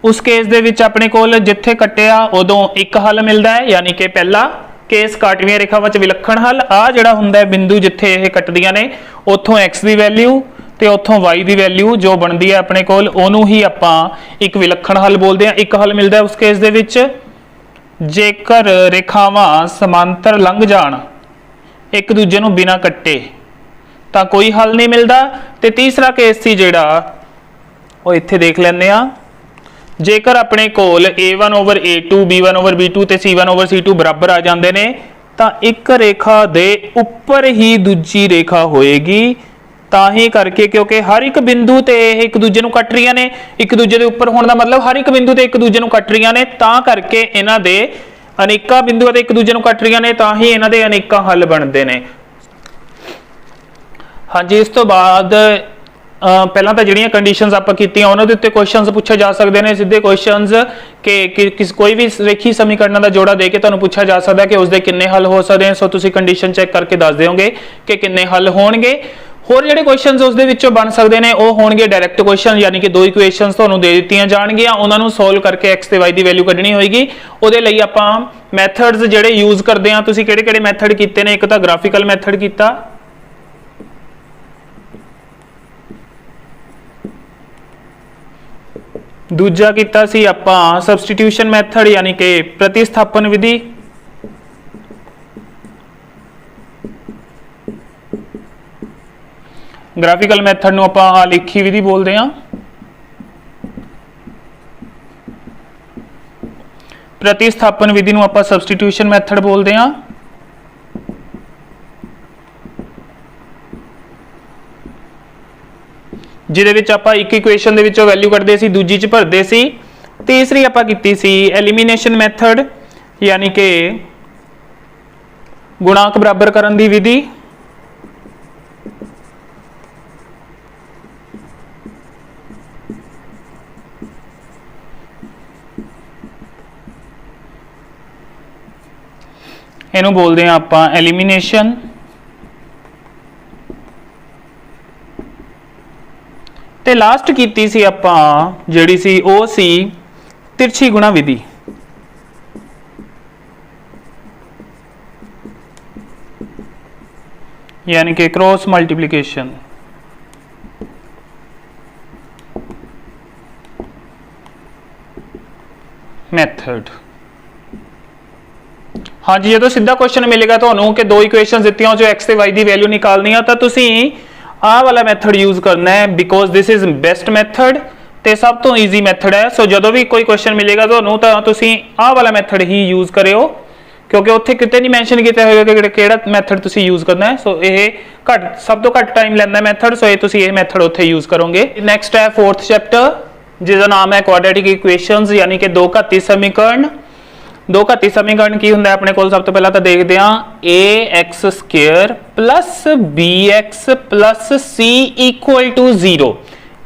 ਉਸ ਕੇਸ ਦੇ ਵਿੱਚ ਆਪਣੇ ਕੋਲ ਜਿੱਥੇ ਕੱਟਿਆ ਉਦੋਂ ਇੱਕ ਹੱਲ ਮਿਲਦਾ ਹੈ, ਯਾਨੀ ਕਿ ਪਹਿਲਾ ਕੇਸ ਕਾਟਵੀਆਂ ਰੇਖਾਵਾਂ 'ਚ ਵਿਲੱਖਣ ਹੱਲ। ਆ ਜਿਹੜਾ ਹੁੰਦਾ ਹੈ ਬਿੰਦੂ ਜਿੱਥੇ ਇਹ ਕੱਟਦੀਆਂ ਨੇ ਉੱਥੋਂ x ਦੀ ਵੈਲਿਊ ਤੇ ਉੱਥੋਂ y ਦੀ ਵੈਲਿਊ ਜੋ ਬਣਦੀ ਹੈ ਆਪਣੇ ਕੋਲ ਉਹਨੂੰ ਹੀ ਆਪਾਂ ਇੱਕ ਵਿਲੱਖਣ ਹੱਲ ਬੋਲਦੇ ਹਾਂ। ਇੱਕ ਹੱਲ ਮਿਲਦਾ ਉਸ ਕੇਸ ਦੇ ਵਿੱਚ ਜੇਕਰ ਰੇਖਾਵਾਂ ਸਮਾਂਤਰ ਲੰਘ ਜਾਣ ਇੱਕ ਦੂਜੇ ਨੂੰ ਬਿਨਾਂ ਕੱਟੇ ਤਾਂ ਕੋਈ ਹੱਲ ਨਹੀਂ ਮਿਲਦਾ। ਤੇ ਤੀਸਰਾ ਕੇਸ ਸੀ ਜਿਹੜਾ ਉਹ ਇੱਥੇ ਦੇਖ ਲੈਂਦੇ ਆ, ਜੇਕਰ ਆਪਣੇ ਕੋਲ a1 over a2 b1 over b2 ਤੇ c1 ਓਵਰ c2 ਬਰਾਬਰ ਆ ਜਾਂਦੇ ਨੇ ਤਾਂ ਇੱਕ ਰੇਖਾ ਦੇ ਉੱਪਰ ਹੀ ਦੂਜੀ ਰੇਖਾ ਹੋਏਗੀ। ਤਾਂ ਹੀ ਕਰਕੇ ਕਿਉਂਕਿ ਹਰ ਇੱਕ ਬਿੰਦੂ ਤੇ ਇਹ ਇੱਕ ਦੂਜੇ ਨੂੰ ਕੱਟ ਰਹੀਆਂ ਨੇ, ਇੱਕ ਦੂਜੇ ਦੇ ਉੱਪਰ ਹੋਣ ਦਾ ਮਤਲਬ ਹਰ ਇੱਕ ਬਿੰਦੂ ਤੇ ਇੱਕ ਦੂਜੇ ਨੂੰ ਕੱਟ ਰਹੀਆਂ ਨੇ, ਤਾਂ ਕਰਕੇ ਇਹਨਾਂ ਦੇ ਅਨੇਕਾਂ ਬਿੰਦੂਆਂ ਤੇ ਇੱਕ ਦੂਜੇ ਨੂੰ ਕੱਟ ਰਹੀਆਂ ਨੇ, ਤਾਂ ਹੀ ਇਹਨਾਂ ਦੇ ਅਨੇਕਾਂ ਹੱਲ ਬਣਦੇ ਨੇ। ਹਾਂਜੀ, ਇਸ ਤੋਂ ਬਾਅਦ ਪਹਿਲਾਂ ਤਾਂ ਜਿਹੜੀਆਂ ਕੰਡੀਸ਼ਨਸ ਆਪਾਂ ਕੀਤੀਆਂ ਉਹਨਾਂ ਦੇ ਉੱਤੇ ਕੁਐਸਚਨਸ ਪੁੱਛੇ ਜਾ ਸਕਦੇ ਨੇ, ਸਿੱਧੇ ਕੁਐਸਚਨਸ ਕਿ ਕੋਈ ਵੀ ਰੇਖੀ ਸਮੀਕਰਨਾਂ ਦਾ ਜੋੜਾ ਦੇ ਕੇ ਤੁਹਾਨੂੰ ਪੁੱਛਿਆ ਜਾ ਸਕਦਾ ਕਿ ਉਸਦੇ ਕਿੰਨੇ ਹੱਲ ਹੋ ਸਕਦੇ ਨੇ। ਸੋ ਤੁਸੀਂ ਕੰਡੀਸ਼ਨ ਚੈੱਕ ਕਰਕੇ ਦੱਸ ਦਿਓਗੇ ਕਿ ਕਿੰਨੇ ਹੱਲ ਹੋਣਗੇ। ਹੋਰ ਜਿਹੜੇ ਕੁਐਸਚਨਸ ਉਸ ਦੇ ਵਿੱਚੋਂ ਬਣ ਸਕਦੇ ਨੇ ਉਹ ਹੋਣਗੇ ਡਾਇਰੈਕਟ ਕੁਐਸਚਨ, ਯਾਨੀ ਕਿ ਦੋ ਇਕੁਏਸ਼ਨਸ ਤੁਹਾਨੂੰ ਦੇ ਦਿੱਤੀਆਂ ਜਾਣਗੀਆਂ, ਉਹਨਾਂ ਨੂੰ ਸੋਲਵ ਕਰਕੇ x ਤੇ y ਦੀ ਵੈਲਿਊ ਕੱਢਣੀ ਹੋਏਗੀ। ਉਹਦੇ ਲਈ ਆਪਾਂ ਮੈਥਡਸ ਜਿਹੜੇ ਯੂਜ਼ ਕਰਦੇ ਆ, ਤੁਸੀਂ ਕਿਹੜੇ ਕਿਹੜੇ ਮੈਥਡ ਕੀਤੇ ਨੇ, ਇੱਕ ਤਾਂ ਗ੍ਰਾਫਿਕਲ ਮੈਥਡ ਕੀਤਾ, ਦੂਜਾ ਕੀਤਾ ਸੀ ਆਪਾਂ ਸਬਸਟੀਟਿਊਸ਼ਨ ਮੈਥਡ ਯਾਨੀ ਕਿ ਪ੍ਰਤਿਸਥਾਪਨ ਵਿਧੀ, ਗ੍ਰਾਫਿਕਲ ਮੈਥਡ ਨੂੰ ਆਪਾਂ ਆਲੇਖੀ ਵਿਧੀ ਬੋਲਦੇ ਹਾਂ, ਪ੍ਰਤਿਸਥਾਪਨ ਵਿਧੀ ਨੂੰ ਆਪਾਂ ਸਬਸਟੀਟਿਊਸ਼ਨ ਮੈਥਡ ਬੋਲਦੇ ਹਾਂ। ਜਿਹਦੇ ਵਿੱਚ ਆਪਾਂ ਇੱਕ ਇਕੁਏਸ਼ਨ ਦੇ ਵਿੱਚੋਂ ਵੈਲਿਊ ਕੱਢਦੇ ਸੀ, ਦੂਜੀ ਚ ਭਰਦੇ ਸੀ। ਤੀਸਰੀ ਆਪਾਂ ਕੀਤੀ ਸੀ ਐਲੀਮੀਨੇਸ਼ਨ ਮੈਥਡ ਯਾਨੀ ਕਿ ਗੁਣਾਂਕ ਬਰਾਬਰ ਕਰਨ ਦੀ ਵਿਧੀ। ਇਹਨੂੰ ਬੋਲਦੇ ਹਾਂ ਆਪਾਂ ਐਲੀਮੀਨੇਸ਼ਨ। ਤੇ ਲਾਸਟ ਕੀਤੀ ਸੀ ਆਪਾਂ ਜਿਹੜੀ ਸੀ ਉਹ ਸੀ ਤਿਰਛੀ ਗੁਣਾ ਵਿਧੀ। यानी कि क्रॉस मल्टीप्लिकेशन। मैथड हाँ जी, जो सीधा क्वेश्चन मिलेगा तो कि दो इक्वेशन दी जो एक्स ते वाई की वैल्यू निकालनी है तो तुसी आ वाला मैथड यूज करना है because this is best method. ਤੇ ਸਭ ਤੋਂ ਈਜ਼ੀ ਮੈਥਡ ਹੈ। ਸੋ ਜਦੋਂ ਵੀ ਕੋਈ ਕੁਐਸਚਨ ਮਿਲੇਗਾ ਤੁਹਾਨੂੰ ਤਾਂ ਤੁਸੀਂ ਆਹ ਵਾਲਾ ਮੈਥਡ ਹੀ ਯੂਜ਼ ਕਰਿਓ, ਕਿਉਂਕਿ ਉੱਥੇ ਕਿਤੇ ਨਹੀਂ ਮੈਂਸ਼ਨ ਕੀਤਾ ਹੋਏਗਾ ਕਿ ਕਿਹੜਾ ਮੈਥਡ ਤੁਸੀਂ ਯੂਜ਼ ਕਰਨਾ ਹੈ। ਸੋ ਇਹ ਸਭ ਤੋਂ ਘੱਟ ਟਾਈਮ ਲੈਂਦਾ ਮੈਥਡ, ਸੋ ਇਹ ਤੁਸੀਂ ਇਹ ਮੈਥਡ ਉੱਥੇ ਯੂਜ਼ ਕਰੋਗੇ। ਨੈਕਸਟ ਹੈ 4th ਚੈਪਟਰ, ਜਿਹਦਾ ਨਾਮ ਹੈ ਕੁਆਡ੍ਰੈਟਿਕ ਇਕੁਏਸ਼ਨਸ, ਯਾਨੀ ਕਿ ਦੋ ਘਾਤੀ ਸਮੀਕਰਨ। ਦੋ ਘਾਤੀ ਸਮੀਕਰਨ ਕੀ ਹੁੰਦਾ ਆਪਣੇ ਕੋਲ? ਸਭ ਤੋਂ ਪਹਿਲਾਂ ਤਾਂ ਦੇਖਦੇ ਹਾਂ ax² + bx + c = 0।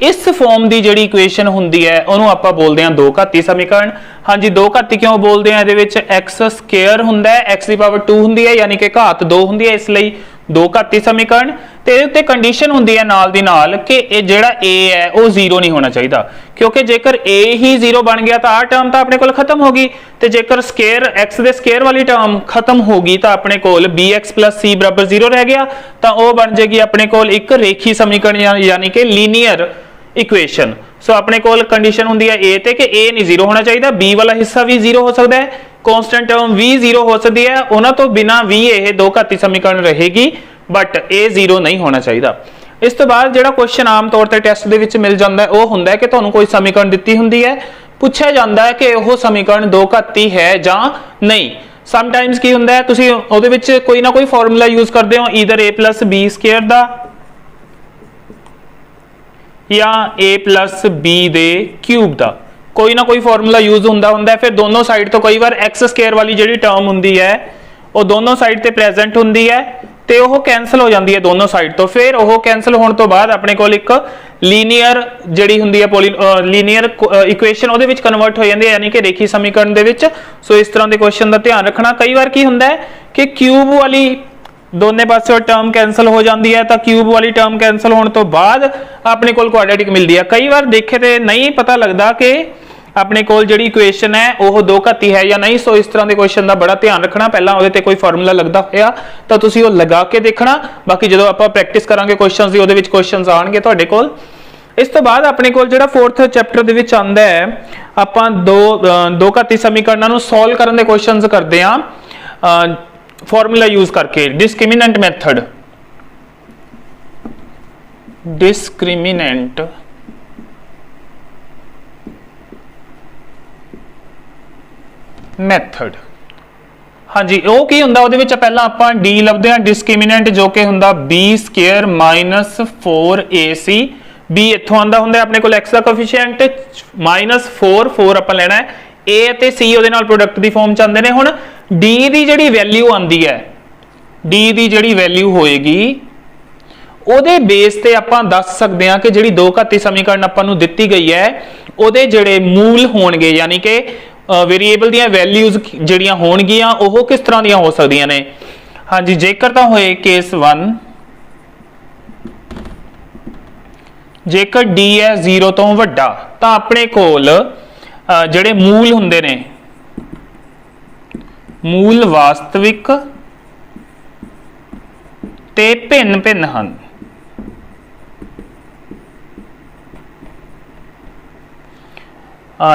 ਇਸ ਫਾਰਮ ਦੀ ਜਿਹੜੀ ਇਕੁਏਸ਼ਨ ਹੁੰਦੀ ਹੈ ਉਹਨੂੰ ਆਪਾਂ ਬੋਲਦੇ ਹਾਂ ਦੋ ਘਾਤੀ ਸਮੀਕਰਨ। ਹਾਂਜੀ, ਦੋ ਘਾਤੀ ਕਿਉਂ ਬੋਲਦੇ ਆ? ਇਹਦੇ ਵਿੱਚ x² ਹੁੰਦਾ ਹੈ, x ਦੀ ਪਾਵਰ 2 ਹੁੰਦੀ ਹੈ, ਯਾਨੀ ਕਿ ਘਾਤ 2 ਹੁੰਦੀ ਹੈ, ਇਸ ਲਈ ਦੋ ਘਾਤੀ ਸਮੀਕਰਨ। ਤੇ ਇਹਦੇ ਉੱਤੇ ਕੰਡੀਸ਼ਨ ਹੁੰਦੀ ਹੈ ਨਾਲ ਦੀ ਨਾਲ ਕਿ ਇਹ ਜਿਹੜਾ a ਹੈ ਉਹ 0 ਨਹੀਂ ਹੋਣਾ ਚਾਹੀਦਾ, ਕਿਉਂਕਿ ਜੇਕਰ a ਹੀ 0 ਬਣ ਗਿਆ ਤਾਂ ਆਹ ਟਰਮ ਤਾਂ ਆਪਣੇ ਕੋਲ ਖਤਮ ਹੋ ਗਈ, ਤੇ ਜੇਕਰ x ਦੇ ਸਕੁਅਰ ਵਾਲੀ ਟਰਮ ਖਤਮ ਹੋ ਗਈ ਤਾਂ ਆਪਣੇ ਕੋਲ bx + c = 0 ਰਹਿ ਗਿਆ, ਤਾਂ ਉਹ ਬਣ ਜਾਏਗੀ ਆਪਣੇ ਕੋਲ ਇੱਕ ਰੇਖੀ ਸਮੀਕਰਨ, ਯਾਨੀ ਕਿ ਲੀਨੀਅਰ ਇਕੁਏਸ਼ਨ। ਸੋ ਆਪਣੇ ਕੋਲ ਕੰਡੀਸ਼ਨ ਹੁੰਦੀ ਹੈ a ਤੇ ਕਿ a ਨਹੀਂ 0 ਹੋਣਾ ਚਾਹੀਦਾ, b ਵਾਲਾ ਹਿੱਸਾ ਵੀ 0 ਹੋ ਸਕਦਾ ਹੈ, ਕਾਂਸਟੈਂਟ ਟਰਮ ਵੀ 0 ਹੋ ਸਕਦੀ ਹੈ, ਉਹਨਾਂ ਤੋਂ ਬਿਨਾ ਵੀ ਇਹ ਦੋ ਘਾਤੀ ਸਮੀਕਰਨ ਰਹੇਗੀ, ਬਟ a 0 ਨਹੀਂ ਹੋਣਾ ਚਾਹੀਦਾ। ਇਸ ਤੋਂ ਬਾਅਦ ਜਿਹੜਾ ਕੁਐਸਚਨ ਆਮ ਤੌਰ ਤੇ ਟੈਸਟ ਦੇ ਵਿੱਚ ਮਿਲ ਜਾਂਦਾ ਉਹ ਹੁੰਦਾ ਹੈ ਕਿ ਤੁਹਾਨੂੰ ਕੋਈ ਸਮੀਕਰਨ ਦਿੱਤੀ ਹੁੰਦੀ ਹੈ, ਪੁੱਛਿਆ ਜਾਂਦਾ ਹੈ ਕਿ ਉਹ ਸਮੀਕਰਨ ਦੋ ਘਾਤੀ ਹੈ ਜਾਂ ਨਹੀਂ। ਸਮਟਾਈਮਸ ਕੀ ਹੁੰਦਾ ਹੈ, ਤੁਸੀਂ ਉਹਦੇ ਵਿੱਚ ਕੋਈ ਨਾ ਕੋਈ ਫਾਰਮੂਲਾ ਯੂਜ਼ ਕਰਦੇ ਹੋ, ਈਦਰ a + b² ਦਾ ਜਾਂ a + b ਦੇ ਕਿਊਬ ਦਾ, ਕੋਈ ਨਾ ਕੋਈ ਫਾਰਮੂਲਾ ਯੂਜ਼ ਹੁੰਦਾ ਹੈ। ਫਿਰ ਦੋਨੋਂ ਸਾਈਡ ਤੋਂ ਕਈ ਵਾਰ x² ਵਾਲੀ ਜਿਹੜੀ ਟਰਮ ਹੁੰਦੀ ਹੈ ਉਹ ਦੋਨੋਂ ਸਾਈਡ ਤੇ ਪ੍ਰੈਜ਼ੈਂਟ ਹੁੰਦੀ ਹੈ ਤੇ ਉਹ ਕੈਨਸਲ ਹੋ ਜਾਂਦੀ ਹੈ ਦੋਨੋਂ ਸਾਈਡ ਤੋਂ। ਫਿਰ ਉਹ ਕੈਨਸਲ ਹੋਣ ਤੋਂ ਬਾਅਦ ਆਪਣੇ ਕੋਲ ਇੱਕ ਲੀਨੀਅਰ ਜਿਹੜੀ ਹੁੰਦੀ ਹੈ ਲੀਨੀਅਰ ਇਕੁਏਸ਼ਨ ਉਹਦੇ ਵਿੱਚ ਕਨਵਰਟ ਹੋ ਜਾਂਦੀ ਹੈ, ਯਾਨੀ ਕਿ ਰੇਖੀ ਸਮੀਕਰਨ ਦੇ ਵਿੱਚ। ਸੋ ਇਸ ਤਰ੍ਹਾਂ ਦੇ ਕੁਐਸਚਨ ਦਾ ਧਿਆਨ ਰੱਖਣਾ। ਕਈ ਵਾਰ ਕੀ ਹੁੰਦਾ ਹੈ ਕਿ ਕਿਊਬ ਵਾਲੀ ਦੋਨੇ ਪਾਸੇ ਟਰਮ ਕੈਨਸਲ ਹੋ ਜਾਂਦੀ ਹੈ, ਤਾਂ ਕਿਊਬ ਵਾਲੀ ਟਰਮ ਕੈਨਸਲ ਹੋਣ ਤੋਂ ਬਾਅਦ ਆਪਣੇ ਕੋਲ ਕੁਆਡ੍ਰੈਟਿਕ ਮਿਲਦੀ ਹੈ। ਕਈ ਵਾਰ ਦੇਖੇ ਤੇ ਨਹੀਂ ਪਤਾ ਲੱਗਦਾ ਕਿ ਆਪਣੇ ਕੋਲ ਜਿਹੜੀ ਇਕੁਏਸ਼ਨ ਹੈ ਉਹ ਦੋ ਘਾਤੀ ਹੈ ਜਾਂ ਨਹੀਂ। ਸੋ ਇਸ ਤਰ੍ਹਾਂ ਦੇ ਕੁਐਸਚਨ ਦਾ ਬੜਾ ਧਿਆਨ ਰੱਖਣਾ। ਪਹਿਲਾਂ ਉਹਦੇ ਤੇ ਕੋਈ ਫਾਰਮੂਲਾ ਲੱਗਦਾ ਹੋਇਆ ਤਾਂ ਤੁਸੀਂ ਉਹ ਲਗਾ ਕੇ ਦੇਖਣਾ, ਬਾਕੀ ਜਦੋਂ ਆਪਾਂ ਪ੍ਰੈਕਟਿਸ ਕਰਾਂਗੇ ਕੁਐਸਚਨਸ ਦੀ ਉਹਦੇ ਵਿੱਚ ਕੁਐਸਚਨਸ ਆਣਗੇ ਤੁਹਾਡੇ ਕੋਲ। ਇਸ ਤੋਂ ਬਾਅਦ ਆਪਣੇ ਕੋਲ ਜਿਹੜਾ 4th ਚੈਪਟਰ ਦੇ with ਆਂਦਾ ਹੈ, ਆਪਾਂ ਦੋ ਘਾਤੀ ਸਮੀਕਰਨਾਂ ਨੂੰ ਸੋਲਵ ਕਰਨ ਦੇ ਕੁਐਸਚਨਸ ਕਰਦੇ ਹਾਂ ਫਾਰਮੂਲਾ ਯੂਜ਼ ਕਰਕੇ। ਡਿਸਕ੍ਰਿਮੀਨੈਂਟ ਮੈਥਡ, ਡਿਸਕ੍ਰਿਮੀਨੈਂਟ ਮੈਥਡ। ਹਾਂਜੀ, ਉਹ ਕੀ ਹੁੰਦਾ? ਉਹਦੇ ਵਿੱਚ ਪਹਿਲਾਂ ਆਪਾਂ d ਲੱਭਦੇ ਹਾਂ, ਡਿਸਕ੍ਰਿਮੀਨੈਂਟ ਜੋ ਕਿ ਹੁੰਦਾ b² - 4ac। b ਇੱਥੋਂ ਆਂਦਾ ਹੁੰਦਾ ਆਪਣੇ ਕੋਲ x ਦਾ ਕੋਐਫੀਸ਼ੀਐਂਟ -4 ਆਪਾਂ ਲੈਣਾ ਹੈ, a ਅਤੇ c ਉਹਦੇ ਨਾਲ ਪ੍ਰੋਡਕਟ ਦੀ ਫਾਰਮ ਚ ਆਉਂਦੇ ਨੇ। ਹੁਣ d ਦੀ ਜਿਹੜੀ ਵੈਲਿਊ ਆਂਦੀ ਹੈ, d ਦੀ ਜਿਹੜੀ ਵੈਲਿਊ ਹੋਏਗੀ ਉਹਦੇ ਬੇਸ ਤੇ ਆਪਾਂ ਦੱਸ ਸਕਦੇ ਹਾਂ ਕਿ ਜਿਹੜੀ ਦੋ ਘਾਤੀ ਸਮੀਕਰਨ ਆਪਾਂ ਨੂੰ ਦਿੱਤੀ ਗਈ ਹੈ ਉਹਦੇ ਜਿਹੜੇ ਮੂਲ ਹੋਣਗੇ, ਯਾਨੀ ਕਿ ਵੇਰੀਏਬਲ ਦੀਆਂ ਵੈਲਿਊਜ਼ ਜਿਹੜੀਆਂ ਹੋਣਗੀਆਂ ਉਹ ਕਿਸ ਤਰ੍ਹਾਂ ਦੀਆਂ ਹੋ ਸਕਦੀਆਂ ਨੇ। ਹਾਂਜੀ, ਜੇਕਰ ਤਾਂ ਹੋਏ ਕੇਸ 1, ਜੇਕਰ d ਹੈ 0 ਤੋਂ ਵੱਡਾ ਤਾਂ ਆਪਣੇ ਕੋਲ ਜਿਹੜੇ ਮੂਲ ਹੁੰਦੇ ਨੇ, ਮੂਲ ਵਾਸਤਵਿਕ ਤੇ ਭਿੰਨ-ਭਿੰਨ ਹਨ।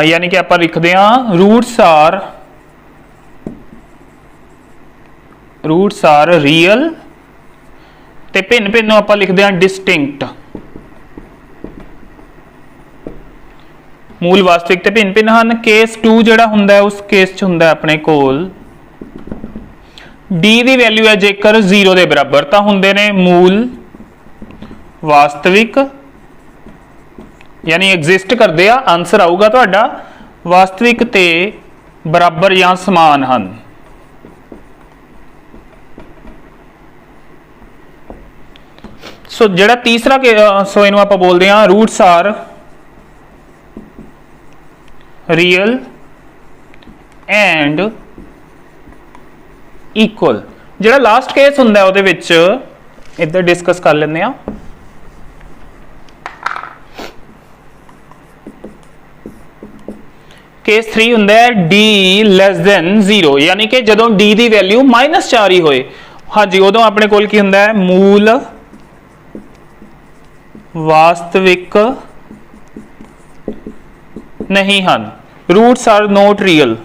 यानी कि आप लिखते हैं रूट्स आर रियल ते भिन्न भिन्न आप लिखते हैं डिस्टिंक्ट। मूल वास्तविक ते भिन्न भिन्न हैं। केस 2 जिहड़ा हुंदा है उस केस च हुंदा है अपने कोल डी की वैल्यू है जेकर 0 के बराबर तो हुंदे ने मूल वास्तविक, यानी एग्जिस्ट करते हैं। आंसर आऊगा तुहाडा वास्तविक ते बराबर या समान हैं। सो जिहड़ा तीसरा सो इहनूं आपां बोलदे हां roots are real and equal. जिहड़ा लास्ट केस हुंदा है उहदे विच इधर डिस्कस कर लैंदे हां। केस 3 हुंदा है d <0, यानी कि जदों d की वैल्यू -4 ही होए। हाँ जी, उदों अपने कोल की हुंदा है मूल वास्तविक नहीं हैं, रूट्स आर नॉट रियल।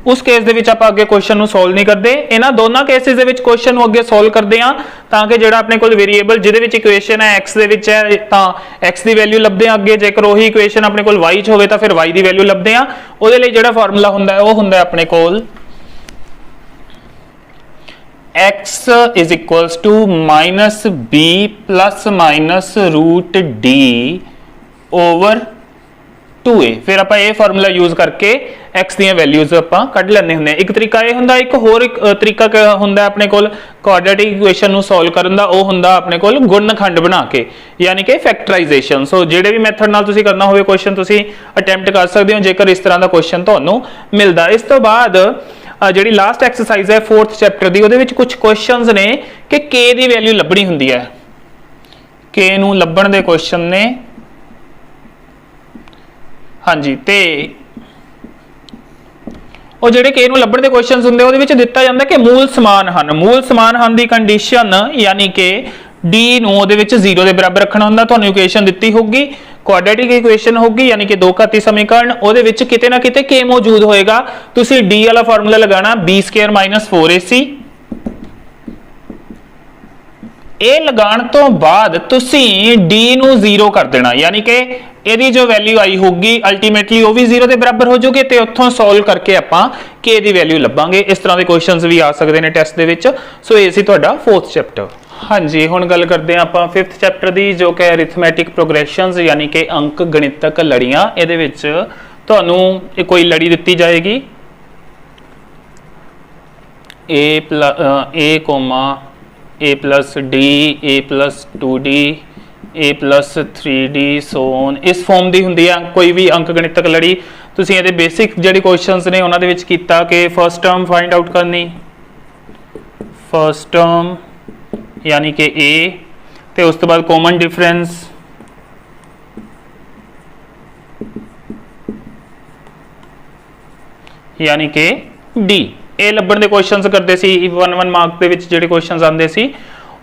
उस केस दे विच आपां अगे क्वेश्चन नूं सॉल्व नहीं करते। इन्हां दोनों केसिस दे विच क्वेश्चन नूं अगे सॉल्व करते हैं ताकि जिहड़ा अपने कोल वेरीएबल जिहदे विच इक्वेशन है x दे विच है तां x दी वैल्यू लभदे हैं अगे, जेकर ओही इक्वेशन अपने कोल y च होवे तां फिर y दी वैल्यू लभदे हैं। उहदे लई जिहड़ा फार्मूला हुंदा है वो हुंदा है अपने कोल x is equals to minus b plus minus root d over 2a। फिर आप ये फार्मूला यूज करके x दी वैल्यूज आप कढ लैंदे हुंदे। एक तरीका ये हुंदा, एक होर एक तरीका हुंदा अपने कोल क्वाड्रेटिक इक्वेशन नूं सॉल्व करन दा, वो हुंदा अपने कोल गुणनखंड बना के, यानी कि फैक्टराइजेशन। सो जिहड़े भी मैथड नाल तुसीं करना होवे क्वेश्चन तुसीं अटैम्प्ट कर सकदे हो जेकर इस तरह का क्वेश्चन तुहानूं मिलदा। इस तो बाद जिहड़ी लास्ट एक्सरसाइज है 4th चैप्टर दी, उहदे विच कुछ क्वेश्चंस ने कि k दी वैल्यू लभणी हुंदी है। k नूं लभण दे क्वेश्चन ने, हाँ जी, ते ਉਹ ਜਿਹੜੇ k ਨੂੰ ਲੱਭਣ ਦੇ ਕੁਐਸਚਨਸ ਹੁੰਦੇ ਉਹਦੇ ਵਿੱਚ ਦਿੱਤਾ ਜਾਂਦਾ ਕਿ ਮੂਲ ਸਮਾਨ ਹਨ। ਮੂਲ ਸਮਾਨ ਹਨ ਦੀ ਕੰਡੀਸ਼ਨ ਯਾਨੀ ਕਿ d ਨੂੰ ਉਹਦੇ ਵਿੱਚ 0 ਦੇ ਬਰਾਬਰ ਰੱਖਣਾ ਹੁੰਦਾ। ਤੁਹਾਨੂੰ ਇਕੁਏਸ਼ਨ ਦਿੱਤੀ ਹੋਊਗੀ, ਕੁਆਡਰੇਟਿਕ ਇਕੁਏਸ਼ਨ ਹੋਊਗੀ ਯਾਨੀ ਕਿ ਦੋ ਘਾਤੀ ਸਮੀਕਰਨ, ਉਹਦੇ ਵਿੱਚ ਕਿਤੇ ਨਾ ਕਿਤੇ k ਮੌਜੂਦ ਹੋਏਗਾ। ਤੁਸੀਂ d ਵਾਲਾ ਫਾਰਮੂਲਾ ਲਗਾਣਾ b² - 4ac। ਇਹ ਲਗਾਉਣ ਤੋਂ ਬਾਅਦ ਤੁਸੀਂ d ਨੂੰ 0 ਕਰ ਦੇਣਾ, ਯਾਨੀ ਕਿ ਇਹਦੀ ਜੋ ਵੈਲਿਊ ਆਈ ਹੋਊਗੀ ਅਲਟੀਮੇਟਲੀ ਉਹ ਵੀ 0 ਦੇ ਬਰਾਬਰ ਹੋ ਜਾਊਗੀ ਤੇ ਉੱਥੋਂ ਸੋਲਵ ਕਰਕੇ ਆਪਾਂ k ਦੀ ਵੈਲਿਊ ਲੱਭਾਂਗੇ। ਇਸ ਤਰ੍ਹਾਂ ਦੇ ਕੁਐਸਚਨਸ ਵੀ ਆ ਸਕਦੇ ਨੇ ਟੈਸਟ ਦੇ ਵਿੱਚ। ਸੋ ਇਹ ਸੀ ਤੁਹਾਡਾ 4th ਚੈਪਟਰ। ਹਾਂਜੀ, ਹੁਣ ਗੱਲ ਕਰਦੇ ਹਾਂ ਆਪਾਂ 5th ਚੈਪਟਰ ਦੀ, ਜੋ ਕਿ ਅਰਿਥਮੈਟਿਕ ਪ੍ਰੋਗਰੈਸ਼ਨਸ ਯਾਨੀ ਕਿ ਅੰਕ ਗਣਿਤਕ ਲੜੀਆਂ। ਇਹਦੇ ਵਿੱਚ ਤੁਹਾਨੂੰ ਕੋਈ ਲੜੀ ਦਿੱਤੀ ਜਾਏਗੀ a plus d, a plus 2d, a plus 3d so on। इस फॉर्म दी हुंदी है कोई भी अंक गणितक लड़ी। तुसीं इहदे बेसिक जिहड़े क्वेश्चंस ने उन्हां दे विच कीता कि फर्स्ट टर्म फाइंड आउट करनी, फर्स्ट टर्म यानी कि a, ते उस तो बाद कॉमन डिफरेंस, यानी कि d। ਇਹ ਲੱਭਣ ਦੇ ਕੁਐਸਚਨਸ ਕਰਦੇ ਸੀ 1 ਮਾਰਕ ਦੇ ਵਿੱਚ ਜਿਹੜੇ ਕੁਐਸਚਨਸ ਆਉਂਦੇ ਸੀ।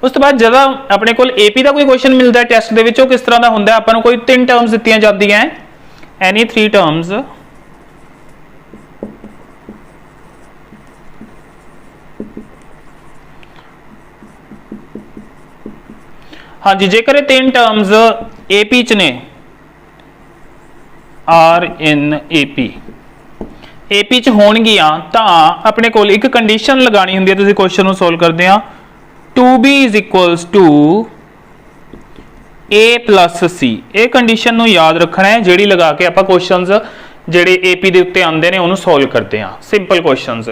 ਉਸ ਤੋਂ ਬਾਅਦ ਜਦੋਂ ਆਪਣੇ ਕੋਲ ਏਪੀ ਦਾ ਕੋਈ ਕੁਐਸਚਨ ਮਿਲਦਾ ਹੈ ਟੈਸਟ ਦੇ ਵਿੱਚ, ਉਹ ਕਿਸ ਤਰ੍ਹਾਂ ਦਾ ਹੁੰਦਾ? ਆਪਾਂ ਨੂੰ ਕੋਈ 3 ਟਰਮਸ ਦਿੱਤੀਆਂ ਜਾਂਦੀਆਂ, ਐਨੀ 3 ਟਰਮਸ, ਹਾਂਜੀ, ਜੇਕਰ ਇਹ 3 ਟਰਮਸ ਏਪੀ ਚ ਨੇ, ਆਰ ਇਨ ਏਪੀ ਏਪੀ ਚ ਹੋਣਗੀਆਂ ਤਾਂ ਆਪਣੇ ਕੋਲ ਇੱਕ ਕੰਡੀਸ਼ਨ ਲਗਾਣੀ ਹੁੰਦੀ ਹੈ। ਤੁਸੀਂ ਕੁਐਸਚਨ ਨੂੰ ਸੋਲਵ ਕਰਦੇ ਆ 2b = a + c। ਇਹ ਕੰਡੀਸ਼ਨ ਨੂੰ ਯਾਦ ਰੱਖਣਾ ਹੈ, ਜਿਹੜੀ ਲਗਾ ਕੇ ਆਪਾਂ ਕੁਐਸਚਨਸ ਜਿਹੜੇ ਏਪੀ ਦੇ ਉੱਤੇ ਆਉਂਦੇ ਨੇ ਉਹਨੂੰ ਸੋਲਵ ਕਰਦੇ ਆ। ਸਿੰਪਲ ਕੁਐਸਚਨਸ